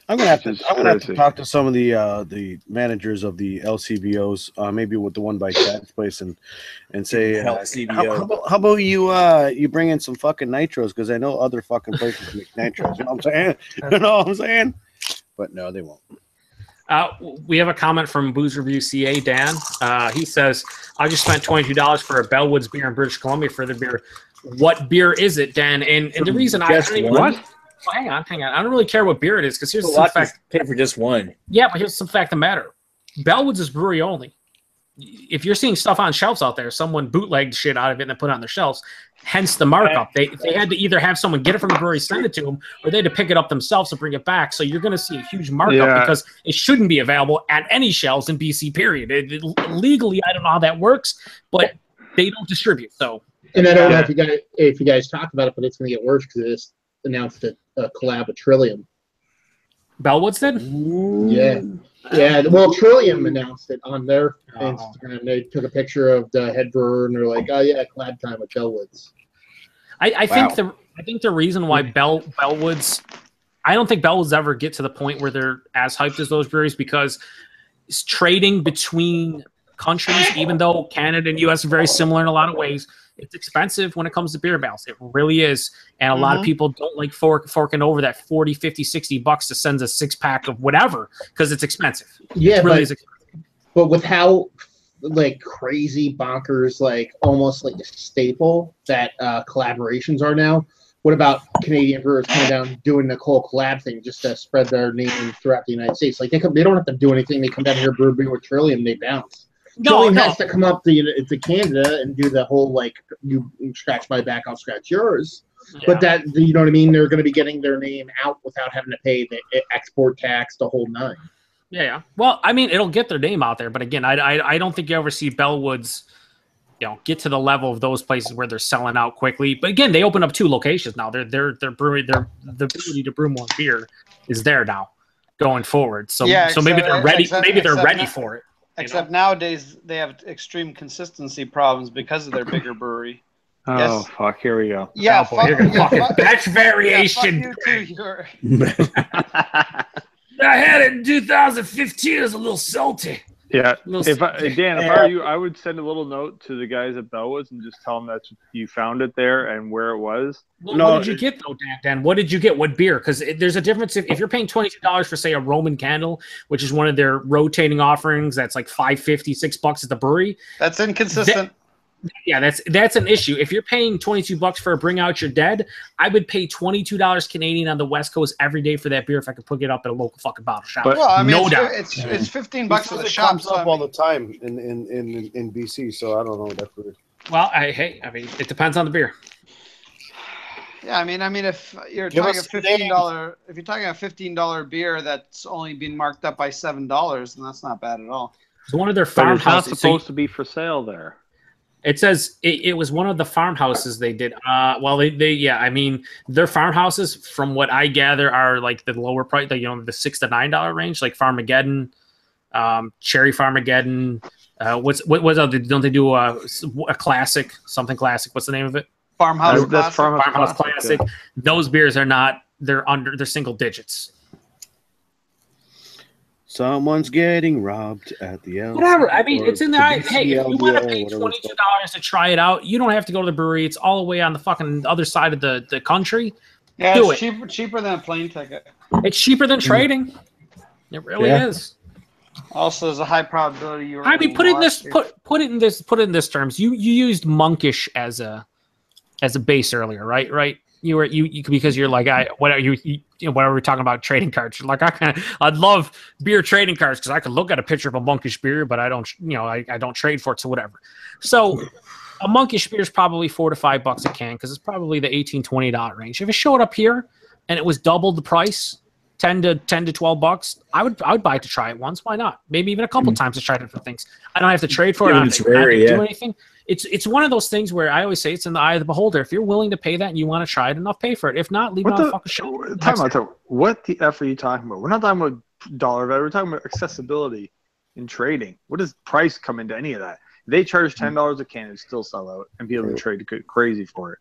I'm gonna have to talk to some of the managers of the LCBOs, maybe with the one by Chad's place, and say, how about you bring in some fucking nitros, because I know other fucking places make nitros. You know what I'm saying? You know what I'm saying? But no, they won't. We have a comment from Booze Review CA, Dan. He says, I just spent $22 for a Bellwoods beer in British Columbia for the beer. What beer is it, Dan? And the reason I don't even... What? Well, hang on. I don't really care what beer it is, because here's some fact. Pay for just one. Yeah, but here's some fact of the matter. Bellwoods is brewery only. If you're seeing stuff on shelves out there, someone bootlegged shit out of it and then put it on their shelves. Hence the markup. They had to either have someone get it from the brewery, send it to them, or they had to pick it up themselves and bring it back. So you're going to see a huge markup because it shouldn't be available at any shelves in BC. Period. Legally, I don't know how that works, but they don't distribute. So. And I don't know if you guys talked about it, but it's going to get worse because it's announced a collab with Trillium. Bellwoods did? Yeah. Yeah, well, Trillium announced it on their Instagram. They took a picture of the head brewer, and they're like, "Oh yeah, collab time with Bellwoods." I think the reason why Bellwoods, I don't think Bellwoods ever get to the point where they're as hyped as those breweries, because it's trading between countries, even though Canada and US are very similar in a lot of ways. It's expensive when it comes to beer barrels. It really is. And a lot of people don't like forking over that 40, 50, 60 bucks to send a 6-pack of whatever, because it's expensive. Yeah, it really is expensive. But with how crazy bonkers, almost like a staple that collaborations are now, what about Canadian brewers coming down doing the whole collab thing just to spread their name throughout the United States? They don't have to do anything. They come down here, brew beer with Trillium, they bounce. Trillium has to come up to Canada and do the whole you scratch my back, I'll scratch yours. Yeah. But that, you know what I mean? They're going to be getting their name out without having to pay the export tax, the whole nine. Yeah. Well, I mean, it'll get their name out there, but again, I don't think you ever see Bellwoods, get to the level of those places where they're selling out quickly. But again, they open up 2 locations now. Their brewery, the ability to brew more beer is there now going forward. So maybe they're ready. Maybe they're ready for it. Except nowadays they have extreme consistency problems because of their bigger brewery. Oh, fuck. Here we go. Yeah, batch variation. Yeah, I had it in 2015. It was a little salty. Yeah. If I were you, I would send a little note to the guys at Bellwoods and just tell them that you found it there and where it was. Well, what did you get, though, Dan? What did you get? What beer? Because there's a difference. If you're paying $22 for, say, a Roman Candle, which is one of their rotating offerings, that's like $5.50, $6 at the brewery. That's inconsistent. That's an issue. If you're paying $22 for a Bring Out Your Dead, I would pay $22 Canadian on the West Coast every day for that beer if I could pick it up at a local fucking bottle shop. But, I mean, no doubt. It's $15 at the shop. Comes up all the time in BC, so I don't know. That's weird. Well, it depends on the beer. Yeah, I mean, if you're talking a $15 beer that's only been marked up by $7, then that's not bad at all. It's one of their farmhouses. It's not supposed to be for sale there. It says it was one of the farmhouses they did. I mean, their farmhouses, from what I gather, are like the lower price, the $6 to $9 range, like Farmageddon, Cherry Farmageddon. What's other? Don't they do a classic, something classic? What's the name of it? Farmhouse. That's Farmhouse Classic. Yeah. Those beers are not. They're single digits. Someone's getting robbed at the LC. Whatever. I mean, it's in there. Hey, if you want to pay $22 to try it out, you don't have to go to the brewery. It's all the way on the fucking other side of the country. Yeah, it's cheaper than a plane ticket. It's cheaper than trading. It really is. Also, there's a high probability you're. I mean, put it in this terms. You used monkish as a base earlier, right? Right. because you're like whatever we're talking about trading cards. You're like I'd love beer trading cards because I could look at a picture of a monkish beer, but I don't I don't trade for it, so whatever. So a monkish beer is probably $4 to $5 a can because it's probably the $18-$20 range. If it showed up here and it was double the price, $10 to $12, I would buy it to try it once. Why not? Maybe even a couple times to try different things. I don't have to trade for it. I don't have to do anything. It's one of those things where I always say it's in the eye of the beholder. If you're willing to pay that and you want to try it enough, pay for it. If not, leave it on the fucking shelf. What the F are you talking about? We're not talking about dollar value. We're talking about accessibility in trading. What does price come into any of that? They charge $10 a can and still sell out, and people can trade crazy for it.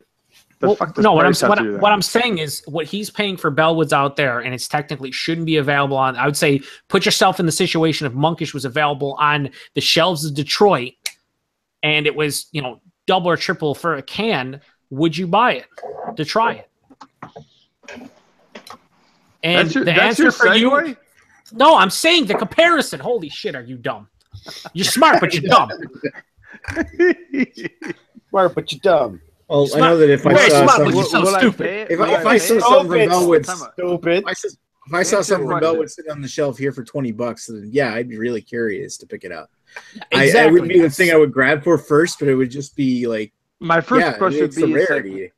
What I'm saying is what he's paying for Bellwoods out there, and it's technically shouldn't be available on. I would say put yourself in the situation if Monkish was available on the shelves of Detroit, and it was double or triple for a can. Would you buy it to try it? And the answer for you, no, I'm saying the comparison. Holy shit, are you dumb? You're smart, but you're dumb. Smart, but you're dumb. Well, I know that if I saw something from Bellwood sitting on the shelf here for $20, then yeah, I'd be really curious to pick it up. Exactly. I wouldn't be the thing I would grab for first, but it would just be like my first question would be rarity.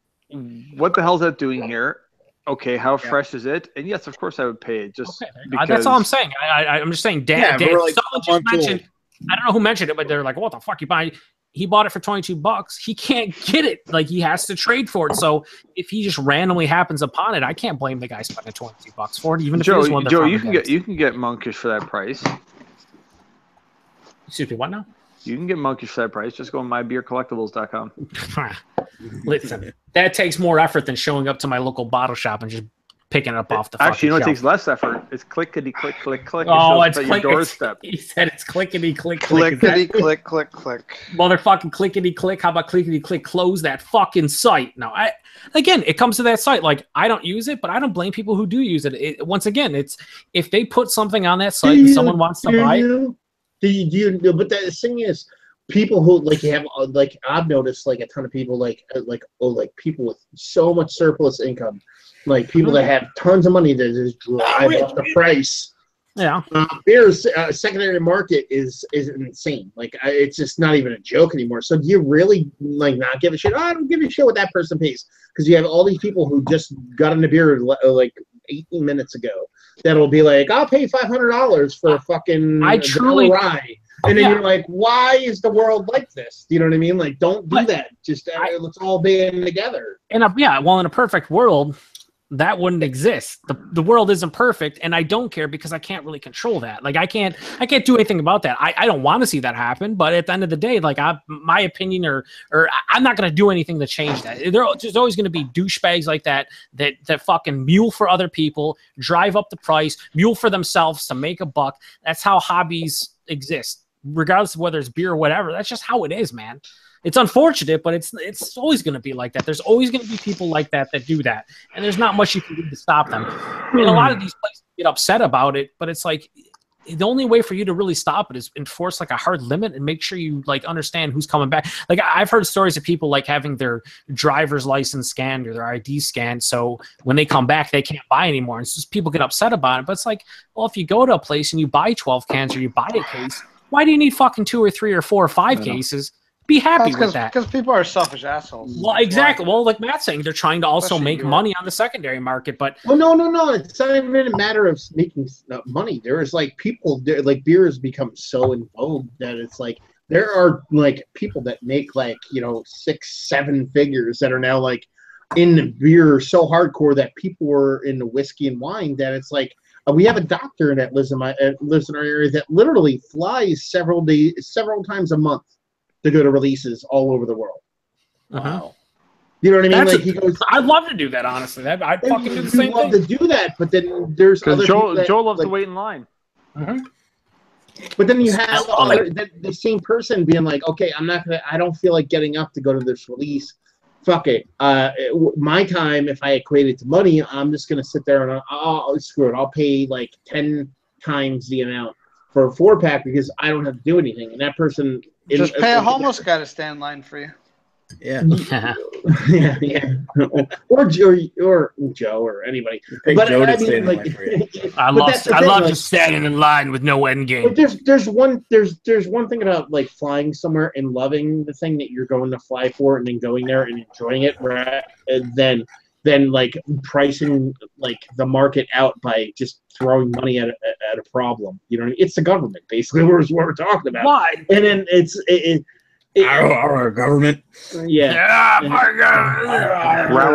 What the hell is that doing here? Okay, how fresh is it? And yes, of course, I would pay it. Just because... that's all I'm saying. I'm just saying. Dan like someone just mentioned. I don't know who mentioned it, but they're like, "What the fuck you buying?" He bought it for $22. He can't get it. Like he has to trade for it. So if he just randomly happens upon it, I can't blame the guy spending $22 for it. Even if it is one. Joe, you can get Monkish for that price. Excuse me, what now? You can get Monkish for that price. Just go on mybeercollectibles.com. Listen, that takes more effort than showing up to my local bottle shop and just picking it up off the Actually, shelf. It takes less effort. It's clickety click click click. Oh, it's click. Your doorstep. He said it's clickety click click. Clickety click click click. Motherfucking clickety click. How about clickety click? Close that fucking site. Now, again, it comes to that site. Like I don't use it, but I don't blame people who do use it. Once again, it's if they put something on that site and someone wants to buy it. But the thing is, people who I've noticed a ton of people people with so much surplus income, like people that have tons of money that just drive up the price. Yeah, beer's secondary market is insane. It's just not even a joke anymore. So do you really not give a shit? Oh, I don't give a shit what that person pays because you have all these people who just got into beer 18 minutes ago that'll be like, I'll pay $500 for a fucking rye. And then you're like, why is the world like this? Do you know what I mean? Like, don't do that. Just let's all be in together. And in a perfect world, that wouldn't exist. The world isn't perfect, and I don't care because I can't really control that. Like, I can't do anything about that. I don't want to see that happen, but at the end of the day, my opinion or I'm not going to do anything to change that. There's always going to be douchebags like that fucking mule for other people, drive up the price, mule for themselves to make a buck. That's how hobbies exist. Regardless of whether it's beer or whatever, that's just how it is, man. It's unfortunate, but it's always going to be like that. There's always going to be people like that do that, and there's not much you can do to stop them. And a lot of these places get upset about it, but it's like the only way for you to really stop it is enforce a hard limit and make sure you understand who's coming back. Like I've heard stories of people having their driver's license scanned or their ID scanned, so when they come back they can't buy anymore. And it's just people get upset about it. But it's like, well, if you go to a place and you buy 12 cans or you buy a case, why do you need fucking 2 or 3 or 4 or 5 cases? Be happy with that. Because people are selfish assholes. Well, exactly. Well, like Matt's saying, they're trying to also make money on the secondary market. But no. It's not even a matter of making money. There is people, beer has become so in vogue that it's there are people that make 6-7 figures that are now in the beer so hardcore that people were in the whiskey and wine that it's we have a doctor that lives in our area that literally flies several times a month to go to releases all over the world. Wow. You know what I mean? He goes. I'd love to do that, honestly. I'd fucking do the same thing. Love to do that, but then there's other Joe loves to wait in line. Mm-hmm. But then you have the same person being like, okay, I don't feel like getting up to go to this release. Fuck it. My time, if I equate it to money, I'm just going to sit there and screw it. I'll pay 10 times the amount for a 4-pack because I don't have to do anything. And that person... Just pay a homeless guy to stand in line for you. Yeah. yeah. Or Joe or anybody. But Joe I mean, like, I love just standing in line with no end game. But there's one thing about like flying somewhere and loving the thing that you're going to fly for, and then going there and enjoying it, and then like pricing like the market out by just throwing money at a problem. You know, it's the government basically. What we're talking about. Why? And then our government. Yeah. Rabble.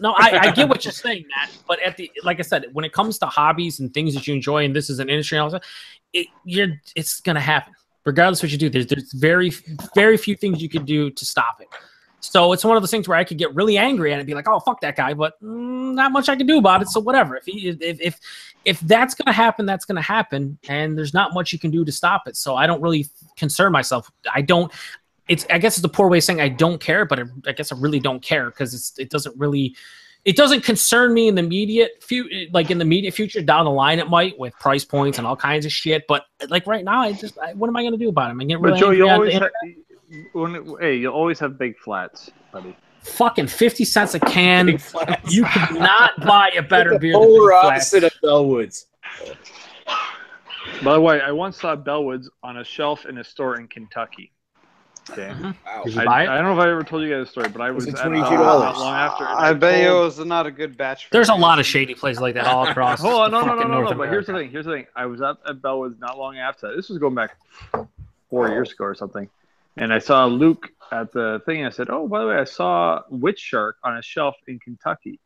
No, I get what you're saying, Matt. But like I said, when it comes to hobbies and things that you enjoy, and this is an industry, and all that, it's gonna happen regardless of what you do. There's very few things you can do to stop it. So it's one of those things where I could get really angry at it and be like, "Oh, fuck that guy," but not much I can do about it. So whatever. If that's gonna happen, that's gonna happen, and there's not much you can do to stop it. So I don't really concern myself. I guess it's a poor way of saying I don't care, but I guess I really don't care because it doesn't concern me in the immediate future. Down the line, it might with price points and all kinds of shit. But like right now, what am I gonna do about it? I get really you'll always have big flats, buddy. Fucking 50 cents a can. You could not buy a better beer. Polar opposite of Bellwoods. By the way, I once saw Bellwoods on a shelf in a store in Kentucky. Okay. Wow. I don't know if I ever told you guys a story, but I was at $22 not long after. I bet you it was not a good batch. There's a lot of shady places like that all across. Hold on, no. But here's the thing. I was at Bellwoods not long after that. This was going back 4 years ago or something. And I saw Luke at the thing. And I said, "Oh, by the way, I saw Witch Shark on a shelf in Kentucky."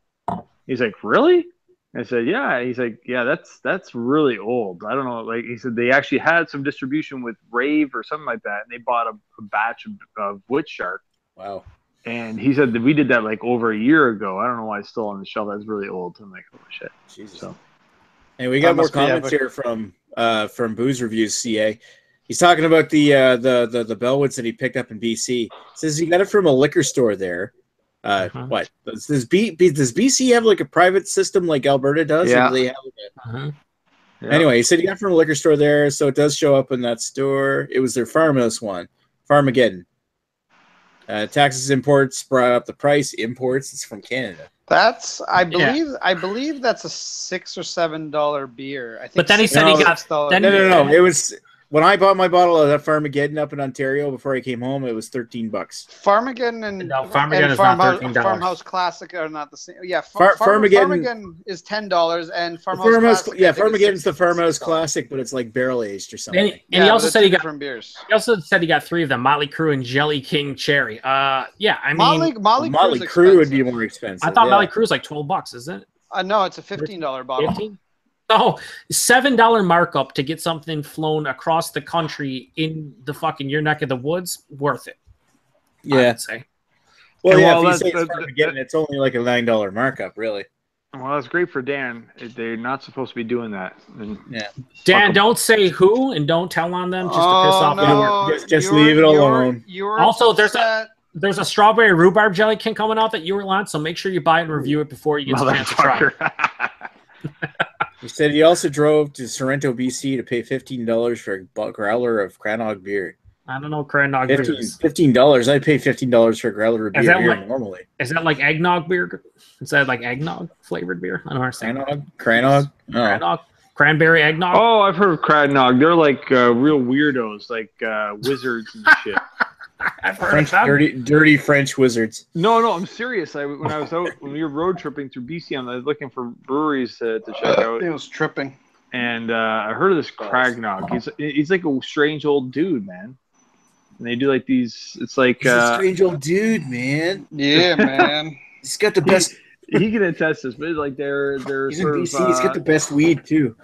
He's like, "Really?" I said, "Yeah." He's like, "Yeah, that's really old. I don't know." Like he said, they actually had some distribution with Rave or something like that, and they bought a batch of Witch Shark. Wow. And he said that we did that like over a year ago. I don't know why it's still on the shelf. That's really old. I'm like, "Oh shit." Jesus. So, and we got more comments here from Booze Reviews CA. He's talking about the Bellwoods that he picked up in BC. Says he got it from a liquor store there. What does BC have like a private system like Alberta does? Yeah. Or do they have Anyway, he said he got it from a liquor store there, so it does show up in that store. It was their farmhouse one, Farmageddon. Taxes, imports brought up the price. Imports, it's from Canada. That's I believe that's a $6 or $7 beer. I think. But then he said he got No. It was. When I bought my bottle of that Farmageddon up in Ontario before I came home, it was $13. Farmageddon and is not $13. Farmhouse Classic are not the same. Yeah, Farmageddon is $10, and Farmhouse Farmageddon's the Farmhouse Classic, but it's like barrel aged or something. And he also said he got different beers. He also said he got 3 of them: Motley Crue and Jelly King Cherry. I mean, Motley Crue would be more expensive. I thought Motley Crue was like $12, isn't it? No, it's a $15 bottle. 15? Oh, $7 markup to get something flown across the country in the fucking your neck of the woods, worth it. Yeah. I would say. Well, if you say it's only like a $9 markup, really. Well, that's great for Dan. They're not supposed to be doing that. And Dan, don't say who and don't tell on them just to piss off no, just leave it alone. Also, there's a strawberry rhubarb jelly king coming out that you were on, so make sure you buy it and review it before you get a chance to try it. He said he also drove to Sorrento, BC to pay $15 for a growler of Cranog beer. I don't know what Cranog beer is. $15. I'd pay $15 for a growler of beer normally. Is that like eggnog beer? Is that like eggnog flavored beer? I don't understand. Cranog? Cranog? Cranberry eggnog? Oh, I've heard of Cranog. They're like real weirdos, like wizards and shit. I've heard of them. Dirty French wizards. No, I'm serious. When we were road tripping through BC, I was looking for breweries to check out. It was tripping. And I heard of this Craignog. He's like a strange old dude, man. And they do like these. It's like he's a strange old dude, man. Yeah, man. He's got the best. He can attest this, but like they're he's in BC. He's got the best weed too.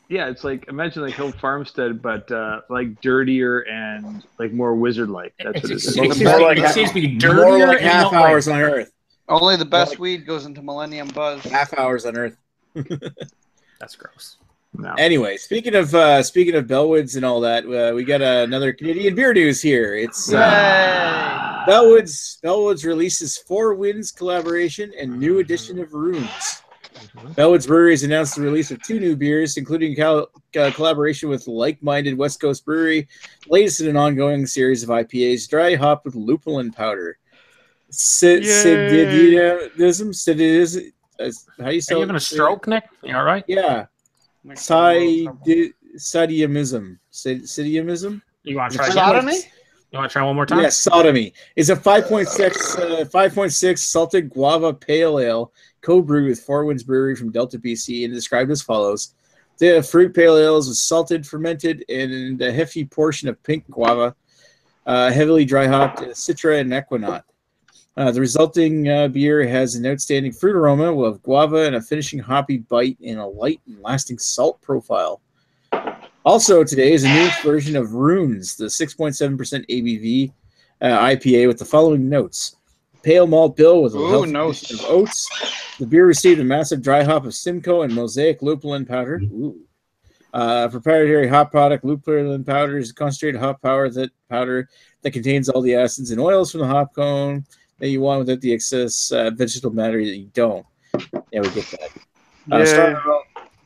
Yeah, it's like imagine like Hill Farmstead, but like dirtier and like more wizard-like. That's what it is. It seems to be dirtier. More like half hours on Earth. Only the best weed goes into Millennium Buzz. Half hours on Earth. That's gross. No. Anyway, speaking of Bellwoods and all that, we got another Canadian beer news here. It's Bellwoods releases 4 Winds collaboration and new edition of Runes. Bellwoods Brewery has announced the release of 2 new beers, including collaboration with like-minded West Coast Brewery, latest in an ongoing series of IPAs, dry hopped with lupulin powder. Sididism? How do you say? Are you having a stroke, Nick? You all right? Yeah. Sidiamism. Sidiamism? You want to try Sodomy? You want to try one more time? Yes, sodomy. It's a 5.6 salted guava pale ale, co-brewed with Four Winds Brewery from Delta, BC, and described as follows. The fruit pale ales with salted, fermented, and a hefty portion of pink guava, heavily dry hopped citra and equinot. The resulting beer has an outstanding fruit aroma of guava and a finishing hoppy bite and a light and lasting salt profile. Also today is a new version of Runes, the 6.7% ABV IPA with the following notes. Pale malt bill with a healthy addition of oats. The beer received a massive dry hop of Simcoe and Mosaic lupulin powder. Proprietary hop product, lupulin powder is a concentrated hop powder that contains all the acids and oils from the hop cone that you want without the excess vegetable matter that you don't. Yeah, we get that.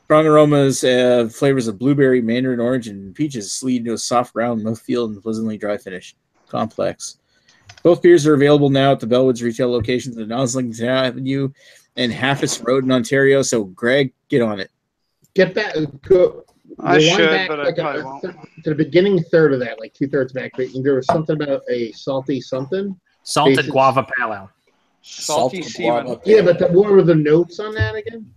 Strong aromas, flavors of blueberry, mandarin orange, and peaches lead to a soft, round mouthfeel and pleasantly dry finish. Complex. Both beers are available now at the Bellwoods retail locations at Noslington Avenue and Halfus Road in Ontario. So, Greg, get on it. Get back. Go. I should, back, but like I probably won't. To the beginning third of that, like 2/3 back. There was something about a salty something. Salted guava pale ale. Salty semen. Yeah, but what were the notes on that again?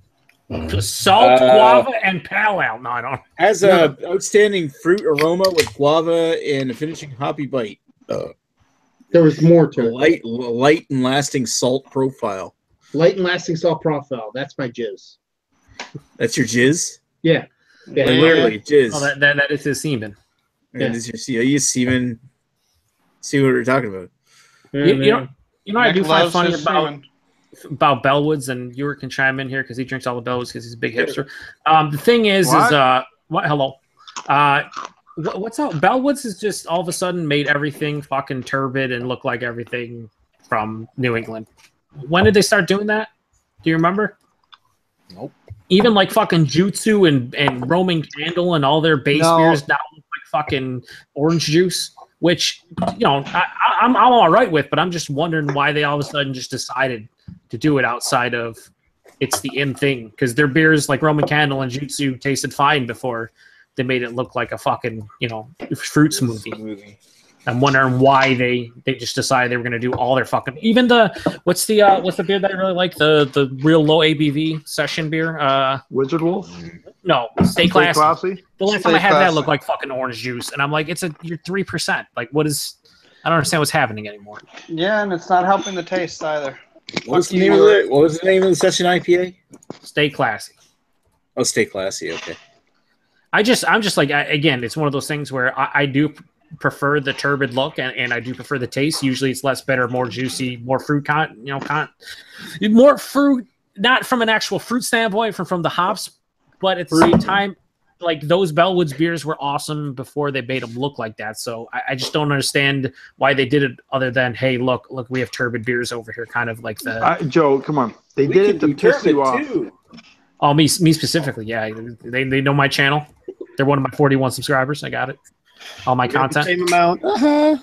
Salt, guava, and pale ale. No, I don't. Has a outstanding fruit aroma with guava and a finishing hoppy bite. There was more to it. Light and lasting salt profile. Light and lasting salt profile. That's my jizz. That's your jizz? Yeah. Like literally, jizz. Oh, that is his semen. Yeah. You semen. See what we're talking about. You know I do find funny about Bellwoods, and Ewer can chime in here because he drinks all the Bellwoods because he's a big hipster. The thing is what? Hello. What's up? Bellwoods has just all of a sudden made everything fucking turbid and look like everything from New England. When did they start doing that? Do you remember? Nope. Even like fucking Jutsu and Roman Candle and all their base beers now look like fucking orange juice, which, you know, I'm all right with, but I'm just wondering why they all of a sudden just decided to do it outside of it's the in thing, because their beers like Roman Candle and Jutsu tasted fine before they made it look like a fucking, you know, fruit smoothie. I'm wondering why they just decided they were going to do all their fucking, even what's the beer that I really like, the real low ABV session beer, Wizard Wolf. No, Stay Classy. The last time I had that looked like fucking orange juice, and I'm like, you're 3%. Like, what is? I don't understand what's happening anymore. Yeah, and it's not helping the taste either. What was the name of it? What was the name of the session IPA? Stay Classy. Oh, Stay Classy. Okay. I'm just like, again, it's one of those things where I do prefer the turbid look, and I do prefer the taste. Usually, it's less bitter, more juicy, more fruit more fruit, not from an actual fruit standpoint, from the hops, but at the same time, like those Bellwoods beers were awesome before they made them look like that. So I just don't understand why they did it, other than, hey, look, we have turbid beers over here, kind of like the Joe. Come on, they did it to piss you off. Too. Oh, me specifically, yeah. They know my channel. They're one of my 41 subscribers. I got it. All my content. Same amount. Oh,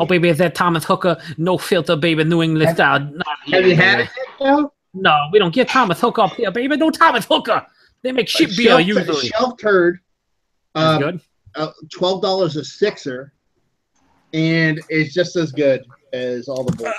baby, is that Thomas Hooker? No filter, baby. New England style. Have you had it yet? No, we don't get Thomas Hooker up here, baby. No Thomas Hooker. They make shit beer usually. Shelf turd. Good. $12 a sixer, and it's just as good as all the bullshit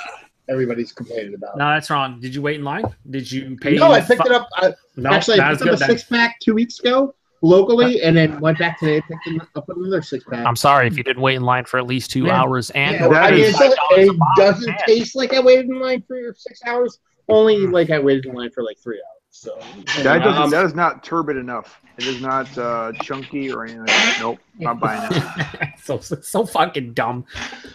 everybody's complaining about. No, that's wrong. Did you wait in line? Did you pay? No, I picked it up. No, actually, I picked up a 6-pack 2 weeks ago locally, and then went back today and picked up another 6-pack. I'm sorry if you didn't wait in line for at least 2 hours. And it doesn't taste like I waited in line for 6 hours. Only like I waited in line for like 3 hours. So that is not turbid enough. It is not chunky or anything like that. Nope, not buying it. so fucking dumb.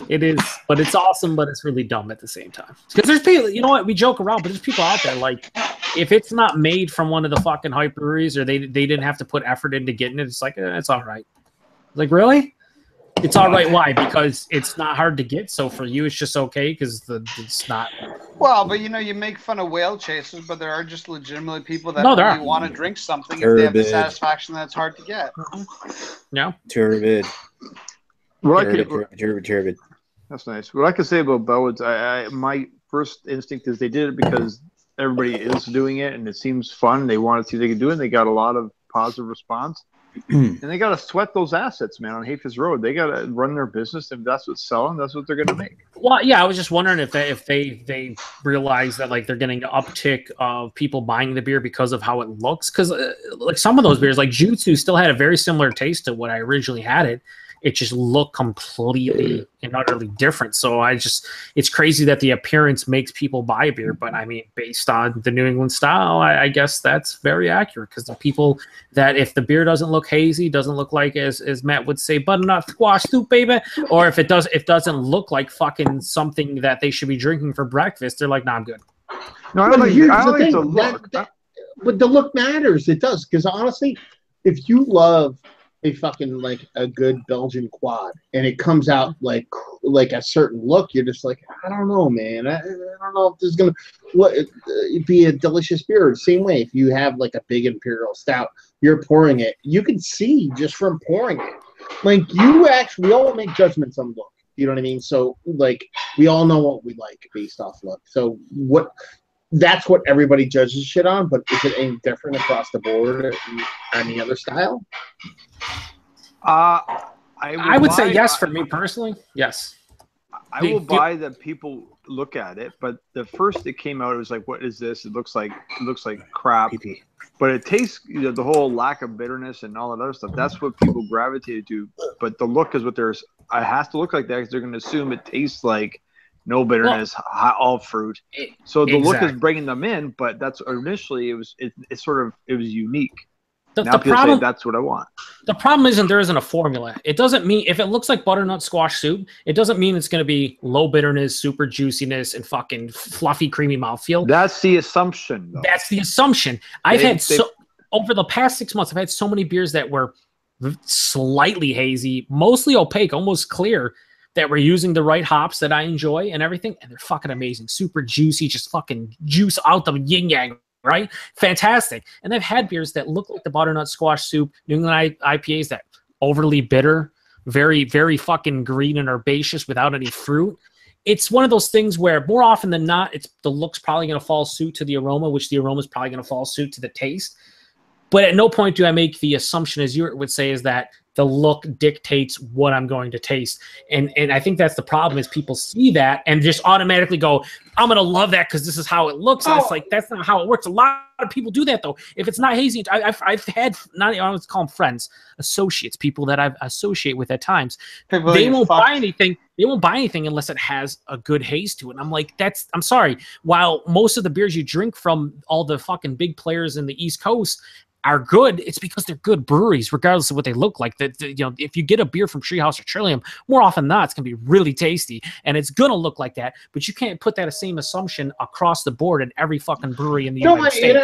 It is, but it's awesome, but it's really dumb at the same time. Because there's people, you know what, we joke around, but there's people out there, like, if it's not made from one of the fucking hype breweries, or they didn't have to put effort into getting it, it's like, it's all right. Like, really? It's all right. Why? Because it's not hard to get. So for you, it's just okay because it's not. Well, but you make fun of whale chasers, but there are just legitimately people that really want to drink something if they have the satisfaction that it's hard to get. Yeah. Turbid. Turbid. That's nice. What I can say about Bellwoods, my first instinct is they did it because everybody is doing it and it seems fun. They wanted to see if they could do it. And they got a lot of positive response. And they got to sweat those assets, man, on Hafis Road. They got to run their business. If that's what's selling, that's what they're going to make. Well, yeah, I was just wondering if they realize that like they're getting an uptick of people buying the beer because of how it looks. Because like some of those beers, like Jutsu, still had a very similar taste to what I originally had it. It just looked completely and utterly different. So it's crazy that the appearance makes people buy beer. But I mean, based on the New England style, I guess that's very accurate because the people that if the beer doesn't look hazy, doesn't look like as Matt would say, butternut squash soup, baby, or if it doesn't look like fucking something that they should be drinking for breakfast, they're like, nah, I'm good. No, I don't like the look. But the look matters. It does because honestly, if you love a fucking like a good Belgian quad and it comes out like a certain look, you're just like, I don't know, man. I don't know if this is gonna be a delicious beer. Same way, if you have like a big imperial stout, you're pouring it, you can see just from pouring it. Like we all make judgments on look. You know what I mean? So like we all know what we like based off look. So that's what everybody judges shit on, but is it any different across the board in any other style? I would say yes for me personally. Yes. I will buy that people look at it, but the first it came out, it was like, what is this? It looks like crap. But it tastes, the whole lack of bitterness and all that other stuff. That's what people gravitated to. But the look is what it has to look like that because they're going to assume it tastes like no bitterness, all fruit. So the look is bringing them in, but that's initially it was unique. Now people say that's what I want. The problem isn't there isn't a formula. It doesn't mean if it looks like butternut squash soup, it doesn't mean it's going to be low bitterness, super juiciness, and fucking fluffy, creamy mouthfeel. That's the assumption, though. That's the assumption. Over the past 6 months, I've had so many beers that were slightly hazy, mostly opaque, almost clear, that we're using the right hops that I enjoy and everything, and they're fucking amazing. Super juicy, just fucking juice out the yin-yang, right? Fantastic. And I've had beers that look like the butternut squash soup, New England IPAs that overly bitter, very, very fucking green and herbaceous without any fruit. It's one of those things where more often than not, the look's probably going to fall suit to the aroma, which the aroma is probably going to fall suit to the taste. But at no point do I make the assumption, as you would say, is that the look dictates what I'm going to taste. And I think that's the problem is people see that and just automatically go, I'm going to love that because this is how it looks. And it's like, that's not how it works. A lot of people do that, though. If it's not hazy, I've had, I don't call them friends, associates, people that I associate with at times. They won't buy anything. They won't buy anything unless it has a good haze to it. And I'm like, I'm sorry. While most of the beers you drink from all the fucking big players in the East Coast are good, it's because they're good breweries, regardless of what they look like. If you get a beer from Treehouse or Trillium, more often than not, it's gonna be really tasty, and it's gonna look like that. But you can't put that same assumption across the board in every fucking brewery in the United States.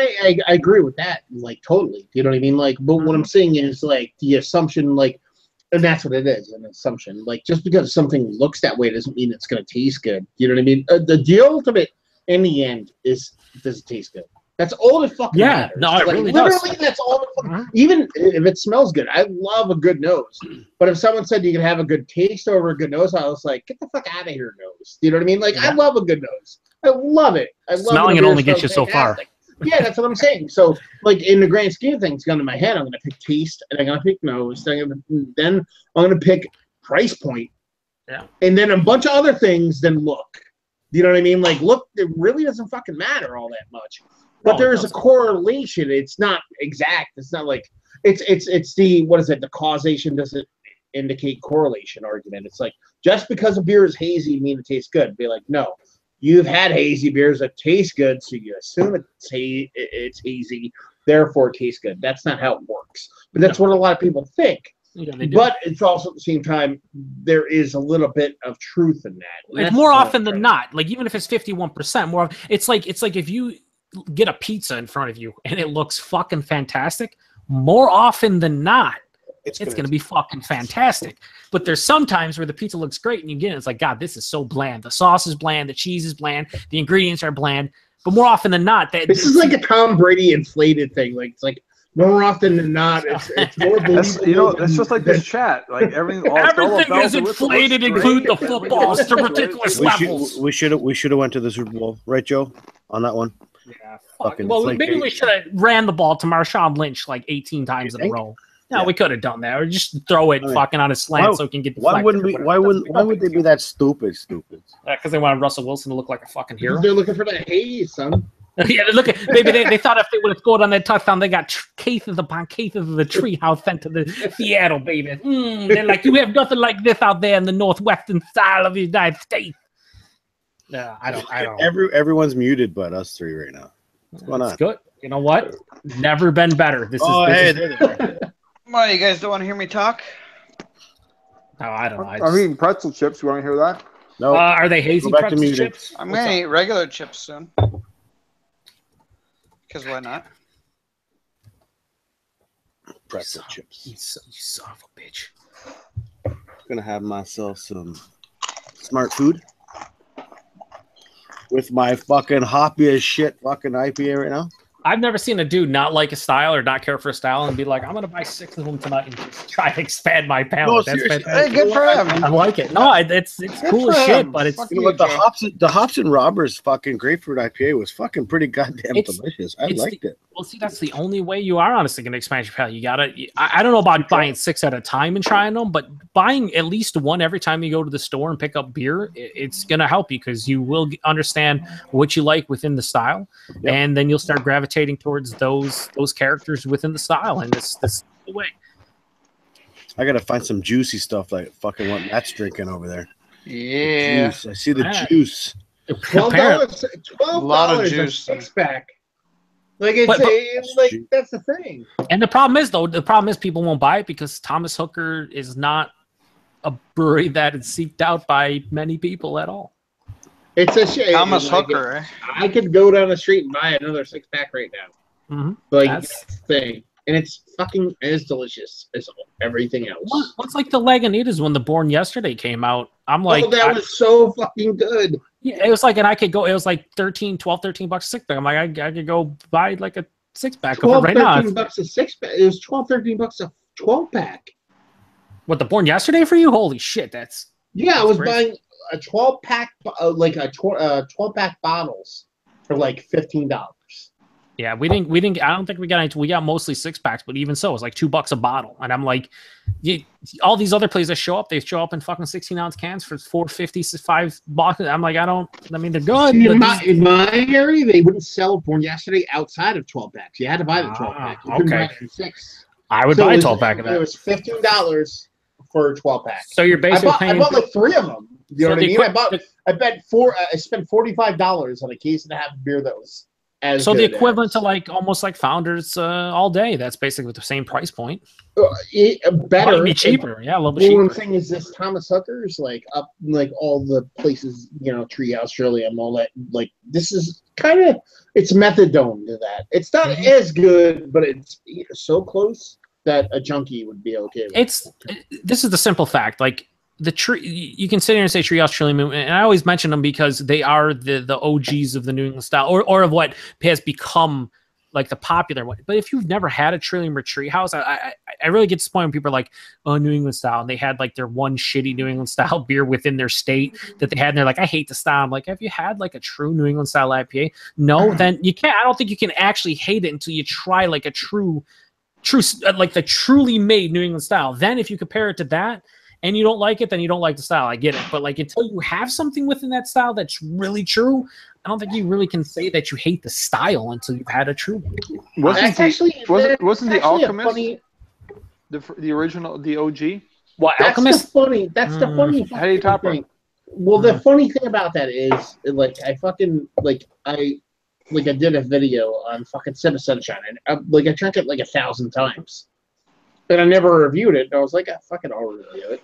I agree with that, like totally. You know what I mean? Like, but what I'm saying is like the assumption, like, and that's what it is, an assumption. Like, just because something looks that way doesn't mean it's gonna taste good. You know what I mean? The ultimate in the end is, does it taste good? That's all that fucking matters. No, it really literally does. That's all that fucking, even if it smells good. I love a good nose. But if someone said you can have a good taste over a good nose, I was like, get the fuck out of here, nose. You know what I mean? Like, I love a good nose. I love it. Smelling it only gets you so far. Yeah, that's what I'm saying. So, like, in the grand scheme of things, going to my head, I'm going to pick taste, and I'm going to pick nose, then I'm going to pick price point, and then a bunch of other things, then look. You know what I mean? Like, look, it really doesn't fucking matter all that much. But there's a correlation. It's not exact. It's not like it's the, what is it? The causation doesn't indicate correlation argument. It's like just because a beer is hazy, you mean it tastes good. Be like, no, you've had hazy beers that taste good, so you assume it's hazy, therefore it tastes good. That's not how it works. But that's what a lot of people think. Yeah, but it's also at the same time there is a little bit of truth in that. It's more often than not. Like even if it's 51%, more. It's like if you get a pizza in front of you and it looks fucking fantastic, more often than not, it's going to be fucking fantastic. But there's some times where the pizza looks great and you get it, it's like, God, this is so bland. The sauce is bland, the cheese is bland, the ingredients are bland. But more often than not, this is like a Tom Brady inflated thing. Like it's like more often than not, it's more believable. It's just like this chat. Like everything is inflated, include the footballs to ridiculous levels. We should have went to the Super Bowl, right, Joe? On that one. Yeah. Well, maybe we should have ran the ball to Marshawn Lynch like 18 times in a row. No, we could have done that, or just throw it fucking on a slant so it can get. Why would they be that stupid? Because they wanted Russell Wilson to look like a fucking hero. They're looking for the haze, son. Yeah, maybe they thought if they would have scored on that touchdown, they got cases upon cases of the treehouse sent to the Seattle, baby. They're like, you have nothing like this out there in the northwestern style of the United States. No, I don't. Everyone's muted but us three right now. What's going on? It's good. You know what? Never been better. Well, you guys don't want to hear me talk? No, I don't know. I'm eating pretzel chips. You want to hear that? No. Are they hazy pretzel chips? I'm going to eat regular chips soon. Because why not? Pretzel chips. You son of a bitch. I'm going to have myself some smart food with my fucking hoppy as shit fucking IPA right now. I've never seen a dude not like a style or not care for a style and be like, I'm going to buy 6 of them tonight and just try to expand my palate. That's fantastic. Hey, good for him. I like it. No, it's cool as shit, but it's... You know what, the Hops and Robbers fucking grapefruit IPA was fucking pretty goddamn delicious. I liked it. Well, see, that's the only way you are honestly going to expand your palate. You got to... I don't know about buying 6 at a time and trying them, but buying at least one every time you go to the store and pick up beer, it's going to help you because you will understand what you like within the style, and then you'll start gravitating towards those characters within the style, and this the way. I gotta find some juicy stuff like fucking what Matt's drinking over there. Yeah, I see the juice. $12 a lot of juice. 6-pack. Like it's like that's the thing. And the problem is people won't buy it because Thomas Hooker is not a brewery that is seeked out by many people at all. It's a shame. Thomas Hooker. I could go down the street and buy another 6-pack right now. Mm-hmm. Like that's the thing, and it's fucking as delicious as everything else. What's like the Lagunitas when the Born Yesterday came out? I'm like, that was so fucking good. Yeah, it was like, and I could go. It was like $13 a 6-pack. I'm like, I could go buy like a 6-pack of it right now. $13 a 6-pack. It was $13 a 12-pack. What, the Born Yesterday for you? Holy shit, that's I was buying a 12-pack, like a 12-pack bottles for like $15. Yeah, we didn't. I don't think we got into. We got mostly 6-packs, but even so, it's like $2 a bottle. And I'm like, all these other places that show up, they show up in fucking 16-ounce cans for $4.50, $5. I'm like, I mean, they're good. In my area, they wouldn't sell Born Yesterday outside of 12-packs. You had to buy the 12-pack. You couldn't buy it in 6. I would buy a 12-pack of that. It was $15 for a 12-pack. So you're basically I bought like 3 of them. You know what I mean? I spent $45 on a case and a half of beer that was as so the equivalent to like almost like Founders all day. That's basically the same price point. Better, might be cheaper. A little bit cheaper. One thing is this Thomas Hooker's like up like all the places, Treehouse, Trillium, all that. Like this is kind of it's methadone to that. It's not as good, but it's so close that a junkie would be okay with. This is the simple fact. Like the tree, you can sit here and say Treehouse Trillium, and I always mention them because they are the OGs of the New England style, or of what has become like the popular one. But if you've never had a Trillium or Treehouse, I really get disappointed when people are like, oh, New England style, and they had like their one shitty New England style beer within their state that they had, and they're like, I hate the style. I'm like, have you had like a true New England style IPA? No, then you can't. I don't think you can actually hate it until you try like a true like the truly made New England style. Then if you compare it to that and you don't like it, then you don't like the style. I get it. But like until you have something within that style that's really true, I don't think you really can say that you hate the style until you've had a true one. Wasn't the Alchemist the original, the OG? What, Alchemist? That's the funny How do you top thing. Well, the funny thing about that is like I did a video on fucking Sip of Sunshine, and I drank it like 1,000 times, and I never reviewed it. And I was like, I'll review it,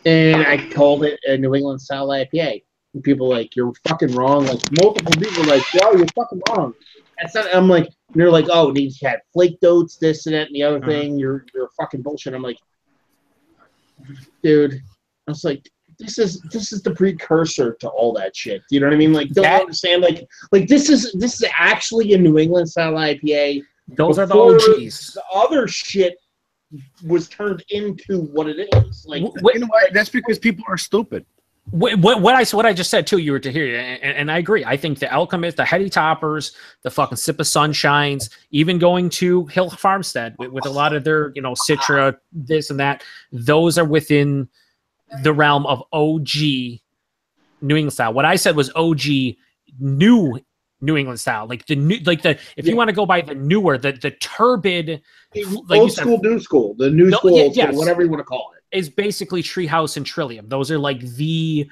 and I called it a New England style IPA. And people like, you're fucking wrong. Like multiple people were like, yo, you're fucking wrong. I'm like, and they're like, oh, these had flake oats, this and that and the other thing. You're fucking bullshit. I'm like, dude, I was like, this is the precursor to all that shit. You know what I mean? Like, don't understand? Like this is actually a New England style IPA. Those are the OGs. The other shit was turned into what it is. Like, you know what? That's because people are stupid. What I just said too, you were to hear, and I agree. I think the Alchemist, the Heady Toppers, the fucking Sip of Sunshines, even going to Hill Farmstead with a lot of their, Citra, this and that, those are within the realm of OG New England style. What I said was OG New England style, like if you want to go by the newer, the turbid, like old school, new school, the new school, old school, whatever you want to call it. Is basically Treehouse and Trillium. Those are like the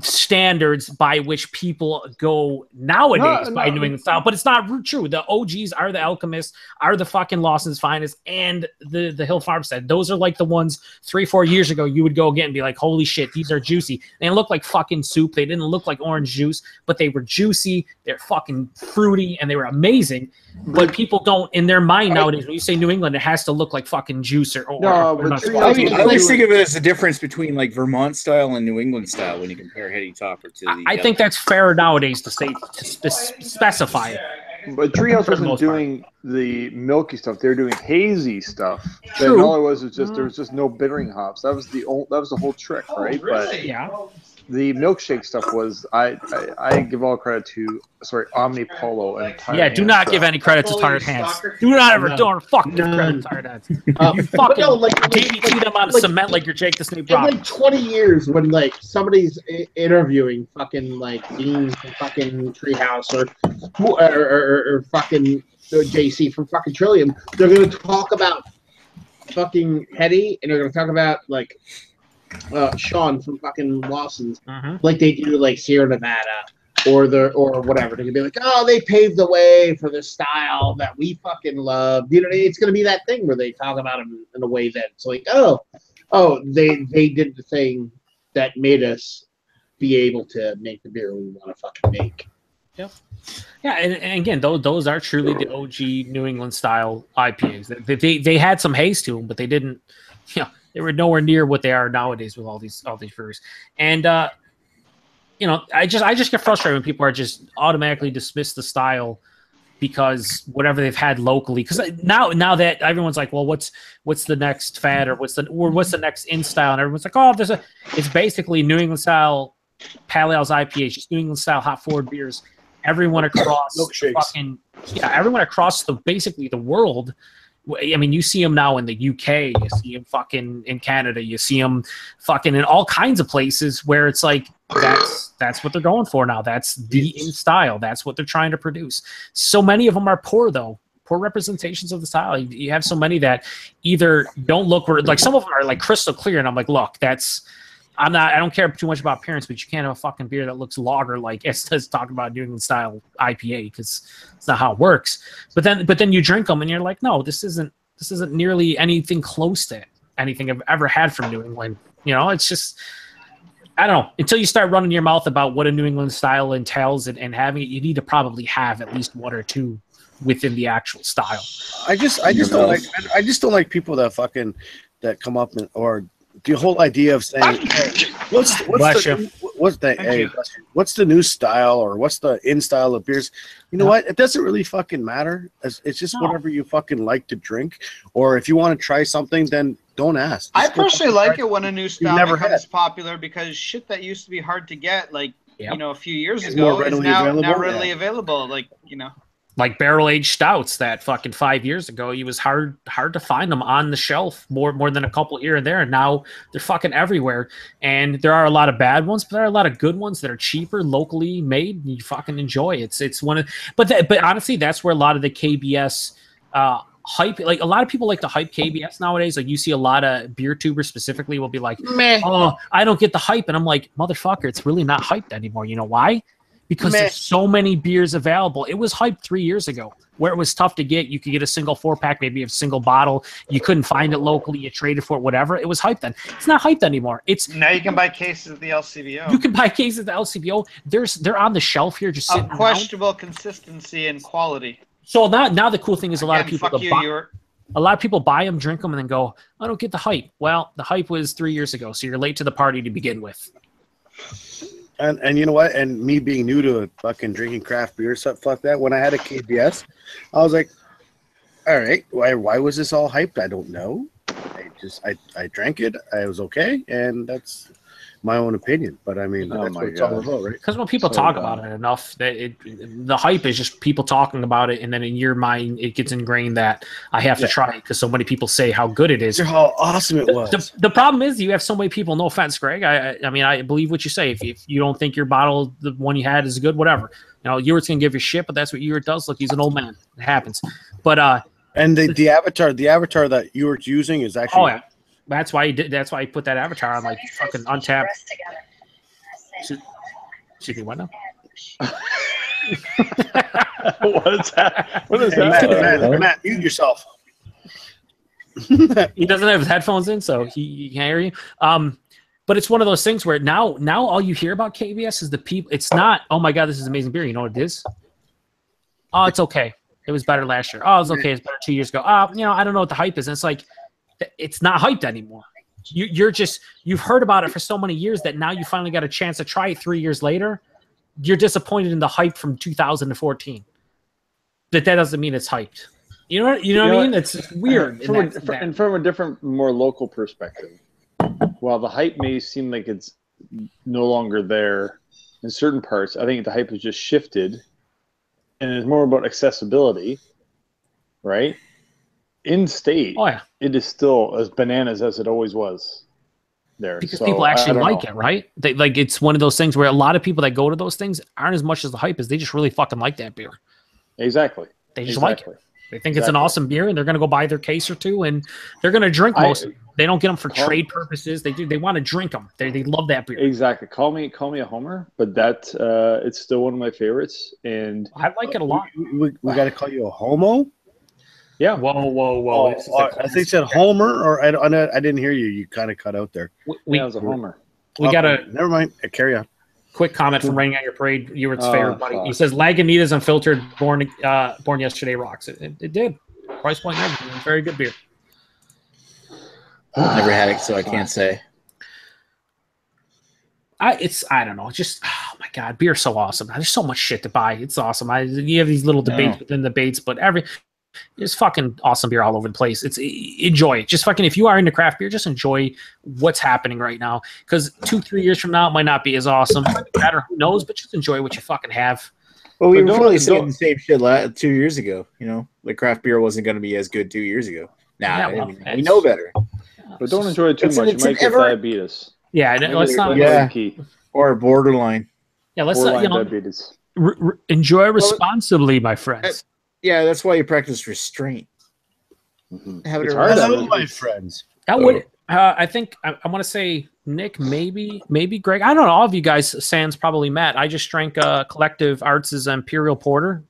standards by which people go nowadays by New England style, but it's not true. The OGs are the Alchemists, are the fucking Lawson's Finest, and the Hill Farmstead. Those are like the ones 3-4 years ago you would go again and be like, holy shit, these are juicy. They didn't look like fucking soup. They didn't look like orange juice, but they were juicy. They're fucking fruity, and they were amazing. But people don't, in their mind nowadays, when you say New England, it has to look like fucking juice or I always think of it as the difference between like Vermont style and New England style when you compare Heady Topper to the. I think that's fair nowadays to say specify it. But Treehouse wasn't doing the milky stuff; they were doing hazy stuff. True. And all it was just there was just no bittering hops. That was the whole trick, right? But yeah. The milkshake stuff was I give all credit to Omni Polo and do not give any credit to Tired Hands. Do not ever don't fucking give credit to Tired Hands. You fucking DDT them on cement like you're Jake the Snake Roberts. In like 20 years, when like somebody's interviewing fucking like Dean from fucking Treehouse or fucking JC from fucking Trillium, they're gonna talk about fucking Heady, and they're gonna talk about like Sean from fucking Lawson's, like they do like Sierra Nevada or whatever. They're gonna be like, oh, they paved the way for the style that we fucking love. You know, it's gonna be that thing where they talk about them in a way that it's like, oh, they did the thing that made us be able to make the beer we want to fucking make. Yep. Yeah, and again, those are truly the OG New England style IPAs. They had some haze to them, but they didn't, they were nowhere near what they are nowadays with all these breweries. And I just get frustrated when people are just automatically dismiss the style because whatever they've had locally. Because now that everyone's like, well, what's the next fad or what's the next in style, and everyone's like, oh, it's basically New England style Pale Ales IPAs, just New England style hot forward beers. Everyone across everyone across basically the world. I mean, you see them now in the UK, you see them fucking in Canada, you see them fucking in all kinds of places where it's like that's what they're going for now. That's the in style. That's what they're trying to produce. So many of them are poor representations of the style. You have so many that either don't look like, some of them are like crystal clear, and I'm like, look, I don't care too much about appearance, but you can't have a fucking beer that looks lager like Esta's talking about New England style IPA, because it's not how it works. But then you drink them and you're like, no, this isn't nearly anything close to anything I've ever had from New England. It's just, I don't know. Until you start running your mouth about what a New England style entails and having it, you need to probably have at least one or two within the actual style. I just don't like people that come up or the whole idea of saying, hey, what's the new style or what's the in style of beers? You know what? It doesn't really fucking matter. It's just whatever you fucking like to drink. Or if you want to try something, then don't ask. I personally like it when a new style becomes popular, because shit that used to be hard to get, like a few years ago, is now readily available. Like barrel-aged stouts that fucking 5 years ago, it was hard to find them on the shelf, more than a couple here and there. And now they're fucking everywhere. And there are a lot of bad ones, but there are a lot of good ones that are cheaper, locally made. And you fucking enjoy it. It's one of, but honestly, that's where a lot of the KBS hype, like a lot of people like to hype KBS nowadays. Like you see a lot of beer tubers specifically will be like, meh. Oh, I don't get the hype. And I'm like, motherfucker, it's really not hyped anymore. You know why? Because there's so many beers available. It was hyped 3 years ago, where it was tough to get. You could get a single 4-pack, maybe a single bottle. You couldn't find it locally. You traded for it, whatever. It was hyped then. It's not hyped anymore. Now you can buy cases at the LCBO. You can buy cases at the LCBO. They're on the shelf here, just sitting questionable around. Consistency and quality. So now the cool thing is a lot of people. A lot of people buy them, drink them, and then go, I don't get the hype. Well, the hype was 3 years ago, so you're late to the party to begin with. And you know what? And me being new to fucking drinking craft beer, stuff like that, when I had a KBS, I was like, all right, why was this all hyped? I don't know. I drank it. I was okay, and that's my own opinion. But I mean, that's what it's all about, right? Because when people talk about it enough, the hype is just people talking about it, and then in your mind, it gets ingrained that I have to try it because so many people say how good it is. How awesome it was. The problem is you have so many people. No offense, Greg. I mean, I believe what you say. If you don't think your bottle, the one you had, is good, whatever. You know, Ewert's gonna give you shit, but that's what Ewert does. Look, he's an old man. It happens. But and the avatar that Ewert's using is actually. Oh yeah. That's why he did. That's why he put that avatar on, like fucking untapped. Should he what now? What is that? What is that? Matt, mute yourself. He doesn't have his headphones in, so he can't hear you. But it's one of those things where now all you hear about KBS is the people. It's not, oh my god, this is amazing beer. You know what it is? Oh, it's okay. It was better last year. Oh, it was okay. It's better 2 years ago. I don't know what the hype is. And it's like, it's not hyped anymore. You've heard about it for so many years that now you finally got a chance to try it 3 years later. You're disappointed in the hype from 2014. That doesn't mean it's hyped. You know what I mean? It's weird. From a different, more local perspective, while the hype may seem like it's no longer there in certain parts, I think the hype has just shifted, and it's more about accessibility, right? In state, it is still as bananas as it always was there. Because people actually like it, right? It's one of those things where a lot of people that go to those things aren't as much as the hype is. They just really fucking like that beer. Exactly. They just like it. They think it's an awesome beer, and they're going to go buy their case or two, and they're going to drink most of them. They don't get them for trade purposes. They do. They want to drink them. They love that beer. Exactly. Call me a homer, but that it's still one of my favorites, and I like it a lot. We got to call you a homo. Yeah. Whoa. I think it said Homer, or I didn't hear you. You kind of cut out there. It was a Homer. We got a never mind. Carry on. Quick comment from Raining on Your Parade. Ewert's favorite buddy. He says Lagunitas Unfiltered born yesterday rocks. It did. Price point, everything. Very good beer. Never had it, so I can't say. I don't know. Just, oh my god, beer's so awesome. There's so much shit to buy. It's awesome. You have these little debates within debates, but there's fucking awesome beer all over the place. Enjoy it. Just fucking, if you are into craft beer, just enjoy what's happening right now. Because 2-3 years from now, it might not be as awesome. It might be better, who knows? But just enjoy what you fucking have. Well, we were probably saying the same shit 2 years ago. You know, like craft beer wasn't going to be as good 2 years ago. We know better. But don't enjoy it too much. You might get diabetes. Yeah, let's not. Or borderline. Yeah, let's not. Diabetes. Enjoy responsibly, my friends. Yeah, that's why you practice restraint. Hello, my friends. That would. I think I want to say Nick, maybe Greg. I don't know. All of you guys, sans probably Matt. I just drank Collective Arts' Imperial Porter.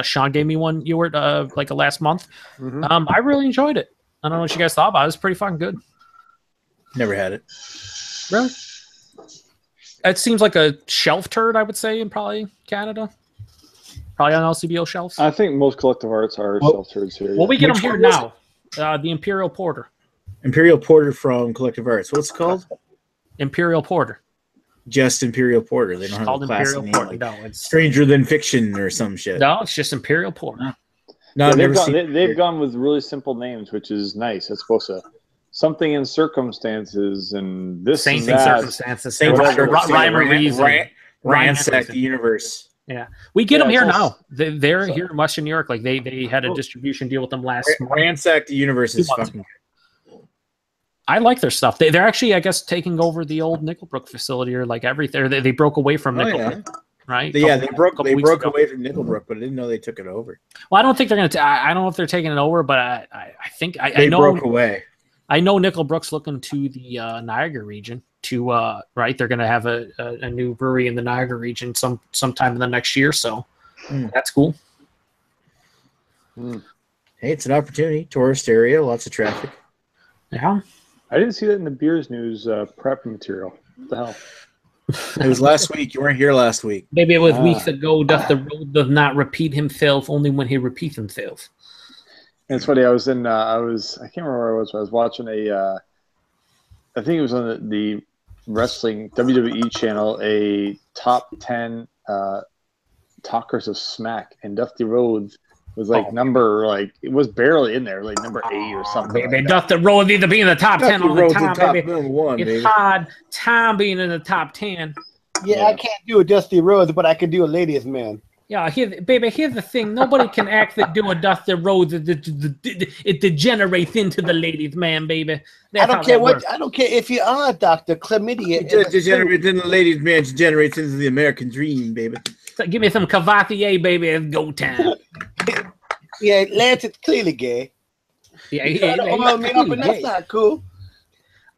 Sean gave me one. You were like last month. Mm-hmm. I really enjoyed it. I don't know what you guys thought about it. It's pretty fucking good. Never had it. Really? It seems like a shelf turd, I would say, in probably Canada. Probably on LCBO shelves. I think most Collective Arts are shelf turds here. Well, we get them here now. The Imperial Porter. Imperial Porter from Collective Arts. What's it called? Imperial Porter. Just Imperial Porter. They don't have a classic name. Porter. No, it's Stranger Than Fiction or some shit. No, it's just Imperial Porter. No, they've gone with really simple names, which is nice. It's supposed to something in circumstances and this same and thing. That. Circumstances. Same rhyme or reason. Ransack the universe. Yeah, we get them here now. They're here in Western New York. Like they had a distribution deal with them last. Ransack the universe is fucking. I like their stuff. They're actually, I guess, taking over the old Nickelbrook facility or like everything. They broke away from Nickelbrook, right? Yeah, they broke away from Nickelbrook, but I didn't know they took it over. Well, I don't think they're going to. I don't know if they're taking it over, but I think I know broke away. I know Nickelbrook's looking to the Niagara region to right. They're going to have a new brewery in the Niagara region sometime in the next year. So that's cool. Hey, it's an opportunity. Tourist area, lots of traffic. Yeah. I didn't see that in the beers news prep material. What the hell? It was last week. You weren't here last week. Maybe it was weeks ago. Doth the road does not repeat himself, only when he repeats himself. It's funny. I was in. I can't remember where I was. But I was watching a. I think it was on the wrestling WWE channel. A top 10 talkers of smack, and Dusty Rhodes was like it was barely in there, like number 8 or something. Baby, Dusty Rhodes need to be in the top 10 all the time, baby. One, it's hard time being in the top 10. Yeah, I can't do a Dusty Rhodes, but I can do a ladies man. Yeah, baby, here's the thing. Nobody can actually do a Dusty Rhodes. It degenerates into the ladies man, baby. I don't care what. I don't care if you are a doctor. Chlamydia. It degenerates into the ladies man. Degenerates into the American dream, baby. So give me some Cavatier, baby. It's go time. Yeah, Lance is clearly gay. Yeah, that's not cool.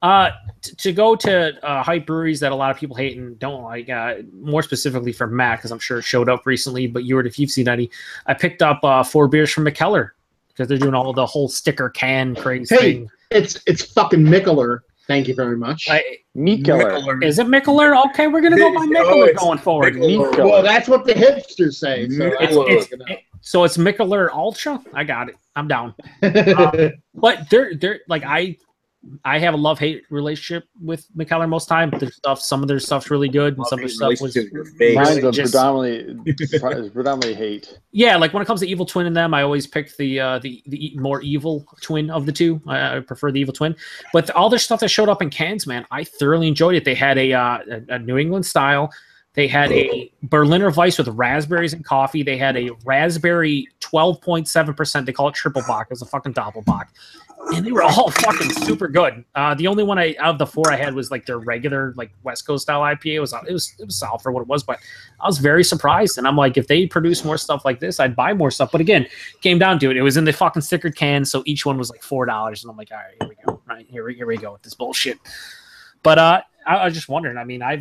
To go to hype breweries that a lot of people hate and don't like, more specifically for Matt, because I'm sure it showed up recently, but if you've seen any, I picked up 4 beers from McKellar because they're doing all the whole sticker can craze thing. It's fucking Mikkeller. Thank you very much. Mikkeller. Is it Mikkeller? Okay, we're gonna go by Mikkeller going forward. Well, that's what the hipsters say. So it's Mikkeller Ultra. I got it. I'm down. But they're like I have a love-hate relationship with McKellar most time. Some of their stuff's really good, and some of their stuff was mine's predominantly hate. Yeah, like when it comes to Evil Twin and them, I always pick the more evil twin of the two. I prefer the Evil Twin. But all their stuff that showed up in cans, man, I thoroughly enjoyed it. They had a New England style. They had a Berliner Weiss with raspberries and coffee. They had a raspberry 12.7%. They call it triple Bock. It was a fucking Doppelbock. And they were all fucking super good. The only one out of the 4 I had was like their regular like West Coast style IPA. It was solid for what it was, but I was very surprised. And I'm like, if they produce more stuff like this, I'd buy more stuff. But again, came down to it. It was in the fucking stickered can, so each one was like $4. And I'm like, all right, here we go. Right here we go with this bullshit. But I was just wondering. I mean, I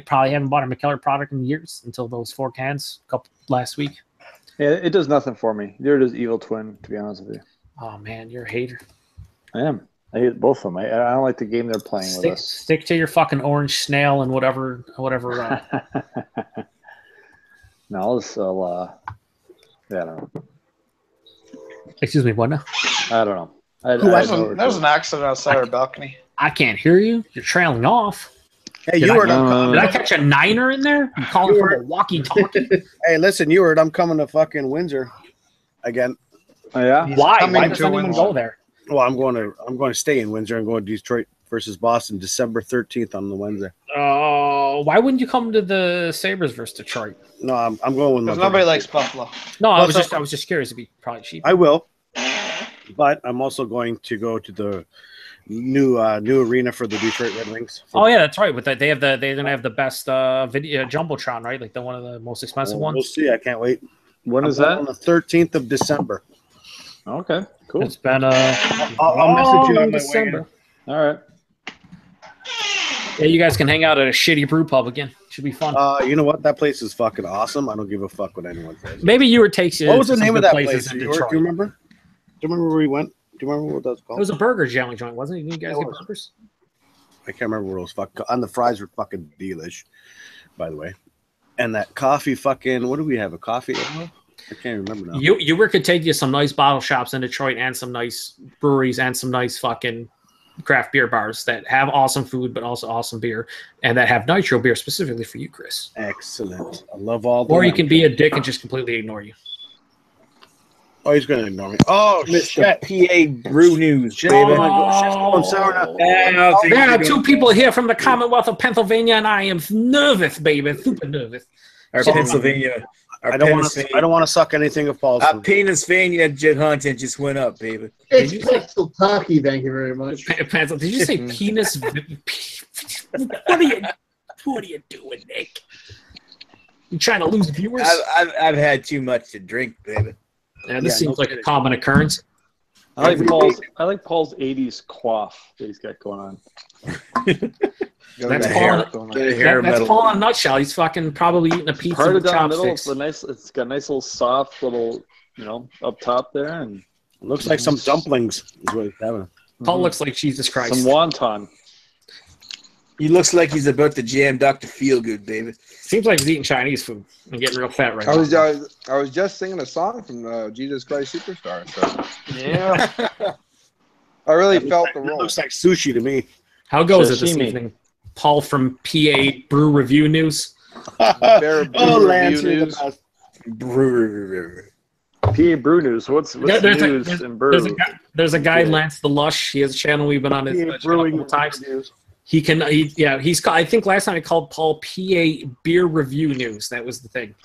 probably haven't bought a McKellar product in years until those 4 cans last week. Yeah, it does nothing for me. Neither does Evil Twin, to be honest with you. Oh man, you're a hater. I am. I hate both of them. I don't like the game they're playing with us. Stick to your fucking orange snail and whatever. No, I'll yeah, I don't know. Excuse me, what now? I don't know. There's an accident outside our balcony. I can't hear you. You're trailing off. Hey, did I catch a 9er in there? You calling for a walkie-talkie? Hey, listen, Ewart, I'm coming to fucking Windsor again. Oh, yeah? Why does anyone go there? Well, I'm going to stay in Windsor. I'm going to Detroit versus Boston, December 13th on the Wednesday. Oh, why wouldn't you come to the Sabres versus Detroit? No, I'm going with because nobody likes Buffalo. No, I was just curious. It'd be probably cheap. I will, but I'm also going to go to the new arena for the Detroit Red Wings. Oh yeah, that's right. With that, they're gonna have the best video jumbotron, right? Like one of the most expensive ones. We'll see. I can't wait. When is that? On the 13th of December. Okay, cool. It's been I'll message you on my December. All right. Yeah, you guys can hang out at a shitty brew pub again. Should be fun. You know what? That place is fucking awesome. I don't give a fuck what anyone says. Maybe Ewart takes you. What was the name of that place? Do you remember? Do you remember where we went? Do you remember what that was called? It was a burger jelly joint, wasn't it? You guys get burgers? I can't remember what it was. And the fries were fucking delish, by the way. And that coffee fucking, what do we have? A coffee? I can't remember now. Ewart could take you some nice bottle shops in Detroit and some nice breweries and some nice fucking craft beer bars that have awesome food but also awesome beer and that have nitro beer specifically for you, Chris. Excellent. I love all. Or you can be a dick and just completely ignore you. Oh, he's going to ignore me. Oh, Mr. PA Brew News, baby. Oh, my gosh. There are 2 people here from the Commonwealth of Pennsylvania, and I am nervous, baby. Super nervous. I don't want to suck anything of Paul's. Our Pennsylvania hunting just went up, baby. It's pencil talkie, thank you very much. Pencil, did you say penis? What are you doing, Nick? You trying to lose viewers? I've had too much to drink, baby. Yeah, this seems like a common occurrence. I like Paul's 80s quaff that he's got going on. That's Paul in a nutshell. He's fucking probably eating a pizza Part with down the middle, chopsticks. it's got a nice little soft little, up top there, and it looks like some dumplings is what it's having. Paul looks like Jesus Christ. Some wonton. He looks like he's about to jam Dr. Feelgood, baby. Seems like he's eating Chinese food and getting real fat right I now. was just singing a song from Jesus Christ Superstar. So. Yeah. I really felt the It role. looks like sushi to me. How goes it this Sashimi. evening? Paul from PA Brew Review News. Bear Oh, Brew Lance, Review you're the News. best. PA Brew News. What's news in brew? There's a guy, Yeah. Lance the Lush. He has a channel. We've been on his PA channel a Brewing couple times. Reviews. He's. I think last time I called Paul PA Beer Review News. That was the thing.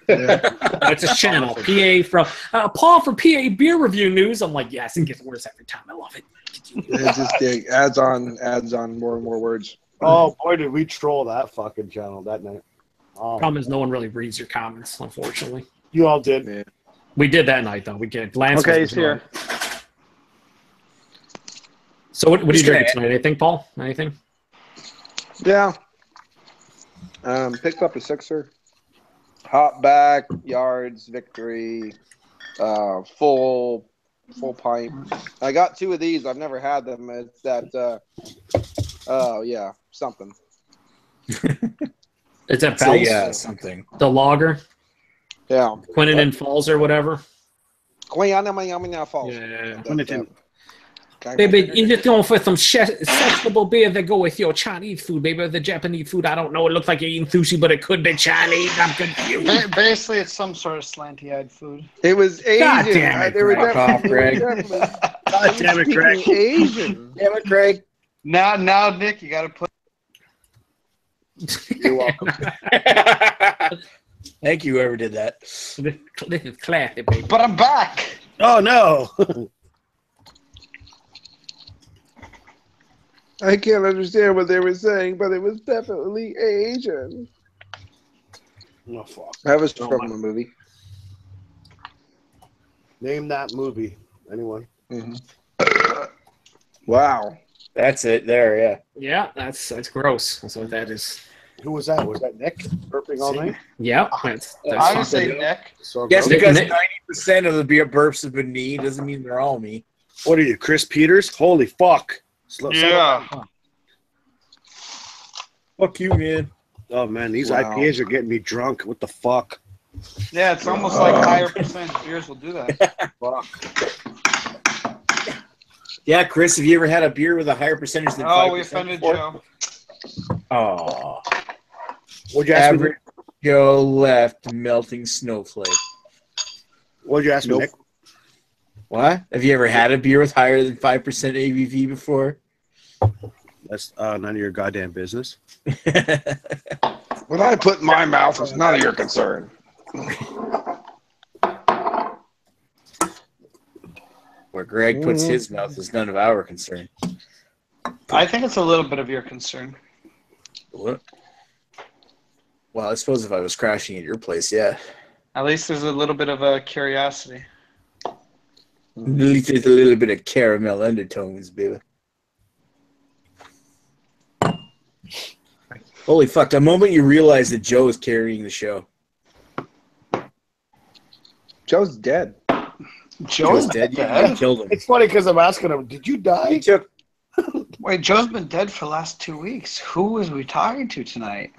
That's his channel. PA from Paul from PA Beer Review News. I'm like, yes, it gets worse every time. I love it. It just adds on more and more words. Oh boy, did we troll that fucking channel that night. Oh, Problem is, no one really reads your comments. Unfortunately, you all did. Yeah. we did that night though. We did. Lance. Okay, was he's here. So what are you Just drinking gonna- tonight? Anything, Paul? Anything? Yeah. Picked up a sixer. Hop back, yards, victory, full pint. I got two of these. I've never had them. It's that. Oh yeah, something. It's at So, Bell's, yeah, something. the lager, Yeah. Quinnen Falls or whatever. Falls. Yeah. Baby, Baby, you just going for some sessionable beer that go with your Chinese food, baby. The Japanese food, I don't know. It looks like you're eating sushi, but it could be Chinese. I'm confused. Basically, it's some sort of slanty-eyed food. It was Asian. God damn it, They were Greg. definitely, God damn it, Greg. Asian. Damn it, Greg. Now, Nick, you got to put. You're welcome. Thank you, whoever did that. This is classic, baby. But I'm back. Oh no. I can't understand what they were saying, but it was definitely Asian. Oh fuck. That was from a movie. Name that movie. Anyone? Wow. That's it there, yeah. Yeah, that's gross. That's what that is. Who was that? Was that Nick burping all night? Yeah, that's I would say something. Nick. So Yes, gross. because Nick- 90% of the beer burps have been me doesn't mean they're all me. What are you, Chris Peters? Holy fuck. Yeah. Fuck you, man. Oh man, these Wow. IPAs are getting me drunk. What the fuck? Yeah, it's almost like higher percent beers will do that. Fuck. Yeah, Chris, have you ever had a beer with a higher percentage than 5%? Oh, we offended before? Joe. Oh. What'd you ask me? Average Joe left melting snowflake. What'd you ask me, Nope. Nick? What? Have you ever had a beer with higher than 5% ABV before? That's none of your goddamn business. What I put in my mouth is none of your concern. Where Greg puts his mouth is none of our concern. I think it's a little bit of your concern. What? Well, I suppose if I was crashing at your place, yeah. At least there's a little bit of a curiosity. At least there's a little bit of caramel undertones, baby. Holy fuck, the moment you realize that Joe is carrying the show. Joe's dead. Joe's dead. dead? You killed him. It's funny because I'm asking him, did you He die? took Wait, Joe's been dead for the last 2 weeks. Who was we talking to tonight?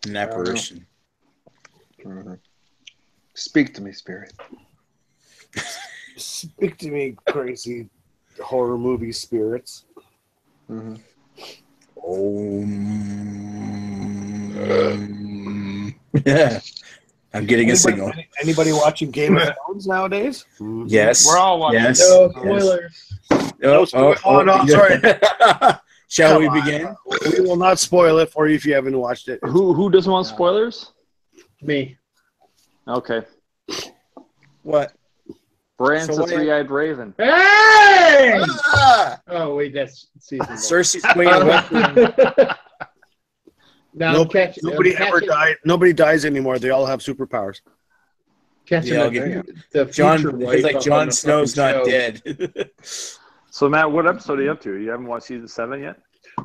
an apparition. Speak to me, spirit. Speak to me, crazy horror movie spirits. Yeah. I'm getting a signal. Anybody watching Game of Thrones nowadays? Yes. We're all watching. Yes. No yes. spoilers. No, sorry. Shall we Come on. begin? We will not spoil it for you if you haven't watched it. Who doesn't want spoilers? Me. Okay. What? Bran's So the what- three-eyed raven. Hey! Ah! Oh wait, that's season one. Cersei's queen of Westeros. Now I'm catching. Nobody I'm ever catching- died. Nobody dies anymore. They all have superpowers. Catching Yeah, I'll the, give you- the John, future it's wife like up Jon on the Snow's fucking not show. dead. So Matt, what episode are you up to? You haven't watched season 7 yet?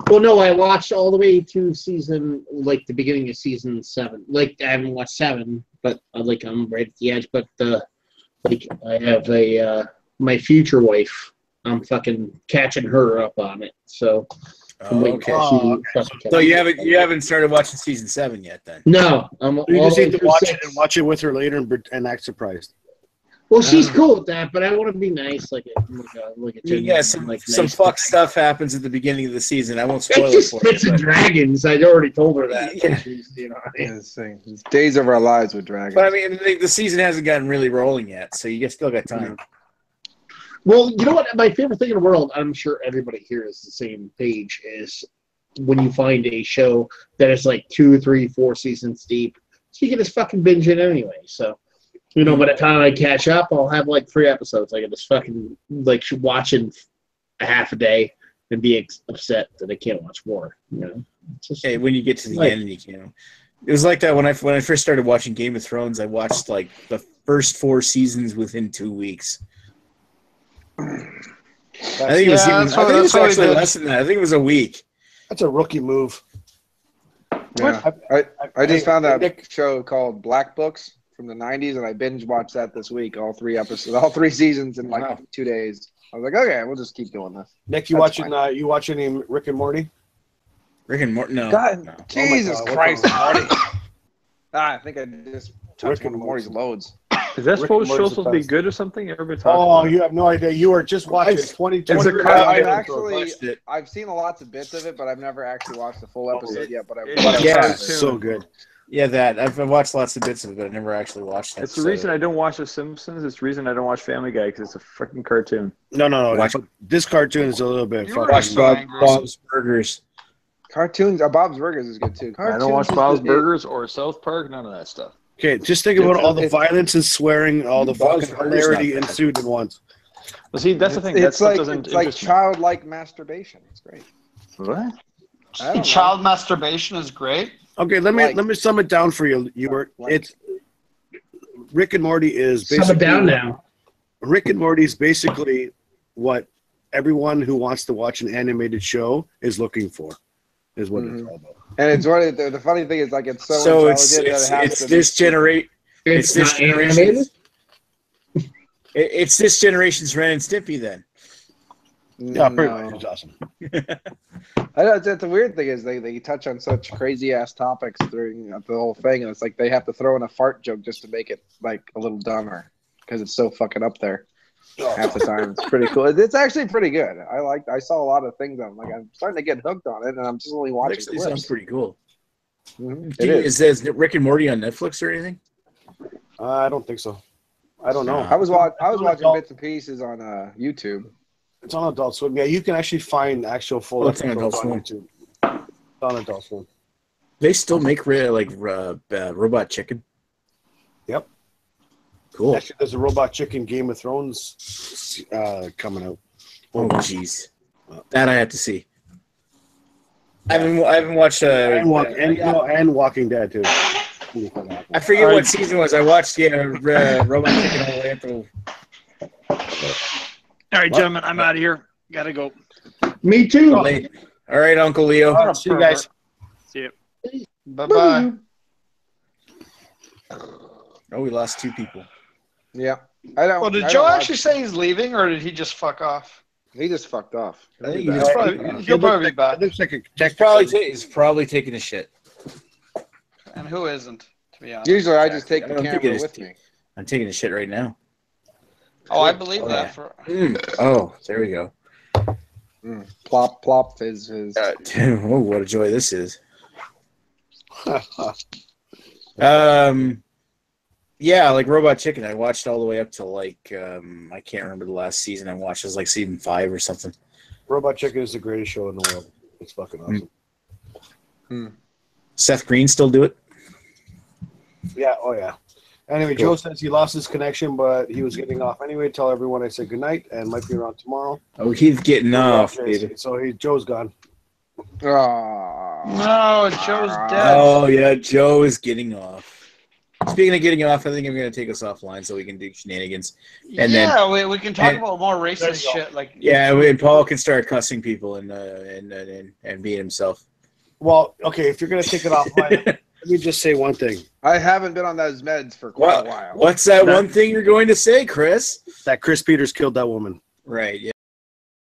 Well, no, I watched all the way to season, like the beginning of season 7. Like I haven't watched 7, but like I'm right at the edge. But like I have my future wife. I'm fucking catching her up on it. So I'm waiting for two fucking So you haven't started watching season 7 yet, then? No, I'm You all just the way need to through watch 6. it and watch it with her later and act surprised. Well, she's cool with that, but I want to be nice, like a Yeah, some nice fuck stuff happens at the beginning of the season. I won't spoil it It's for you. just dragons. I already told her that. Yeah. She's, you know, It's Days of Our Lives with dragons. But I mean, the season hasn't gotten really rolling yet, so you still got time. Well, you know what? My favorite thing in the world, I'm sure everybody here is the same page, is when you find a show that is like 2, 3, 4 seasons deep. So you can just fucking binge it anyway. So, you know, by the time I catch up, I'll have like 3 episodes. I can just fucking like watch in a half a day and be upset that I can't watch more. You know, Hey, when you get to the end, you can. It was like that when I first started watching Game of Thrones. I watched like the first 4 seasons within 2 weeks. I think it was actually less than that. I think it was a week. That's a rookie move. Yeah. I just found that show called Black Books from the 90s, and I binge watched that this week, all 3 episodes, all 3 seasons in like 2 days. I was like, okay, we'll just keep doing this. Nick, you watching any Rick and Morty? Rick and Morty? No. God, no. Jesus Christ, Morty. I think I just touched Rick one of Morty's loads. Is that supposed to be good or something? Everybody talks about you have no idea. You were just watching 2020. I've seen lots of bits of it, but I've never actually watched the full episode yet. But It's so good. Yeah, I've watched lots of bits of it, but I never actually watched it. It's the reason I don't watch The Simpsons. It's the reason I don't watch Family Guy, because it's a freaking cartoon. No. This cartoon is a little bit. Watch Bob's Burgers. Cartoons. Bob's Burgers is good too. I don't watch Bob's Burgers or South Park. None of that stuff. Okay, just think about all the violence and swearing, all the fucking hilarity ensued at once. Well, see, that's the thing. It's like childlike masturbation. It's great. What? Child masturbation is great. Okay, let me sum it down for you. It's Rick and Morty is basically sum it down now. Rick and Morty is basically what everyone who wants to watch an animated show is looking for. Is what it's all about. And it's the funny thing is, like, it's so it's this generation. It's this generation. It's this generation's Ren and Stimpy then. Yeah, pretty much. It's awesome. I know the weird thing is they touch on such crazy ass topics during the whole thing, and it's like they have to throw in a fart joke just to make it like a little dumber because it's so fucking up there. Half the time, it's pretty cool. It's actually pretty good. I saw a lot of things. I'm starting to get hooked on it, and I'm just only watching. It sounds pretty cool. Mm-hmm. Is Rick and Morty on Netflix or anything? I don't think so. I don't know. I was watching bits and pieces on YouTube. It's on Adult Swim. Yeah, you can actually find actual full episodes on YouTube. It's on Adult Swim. They still make Robot Chicken. Yep. Cool. Actually, there's a Robot Chicken Game of Thrones coming out. Oh, jeez. That I have to see. I haven't watched and Walking Dead too. I forget what season it was. I watched Robot Chicken all the way up to. All right, gentlemen, I'm out of here. Gotta go. Me too. All right, Uncle Leo. See you guys. See you. Bye-bye. Oh, we lost 2 people. Yeah. I don't. Well, did Joe actually say he's leaving, or did he just fuck off? He just fucked off. He'll probably be back. Looks like He's probably taking a shit. And who isn't, to be honest? Usually I just take the camera with me. I'm taking a shit right now. Oh, I believe that. Oh, there we go. Plop, plop, fizz. Oh, what a joy this is. Yeah, like Robot Chicken, I watched all the way up to like I can't remember the last season I watched. It was like season 5 or something. Robot Chicken is the greatest show in the world. It's fucking awesome. Seth Green still do it? Yeah, oh yeah. Anyway, cool. Joe says he lost his connection, but he was getting off anyway. Tell everyone I said goodnight and might be around tomorrow. Oh, he's getting off, baby. So Joe's gone. Oh. No, Joe's dead. Oh, yeah, Joe is getting off. Speaking of getting off, I think I'm going to take us offline so we can do shenanigans. And we can talk about more racist shit. And Paul can start cussing people and being himself. Well, okay, if you're going to take it offline, let me just say one thing. I haven't been on those meds for quite a while. What's that one thing you're going to say, Chris? That Chris Peters killed that woman. Right,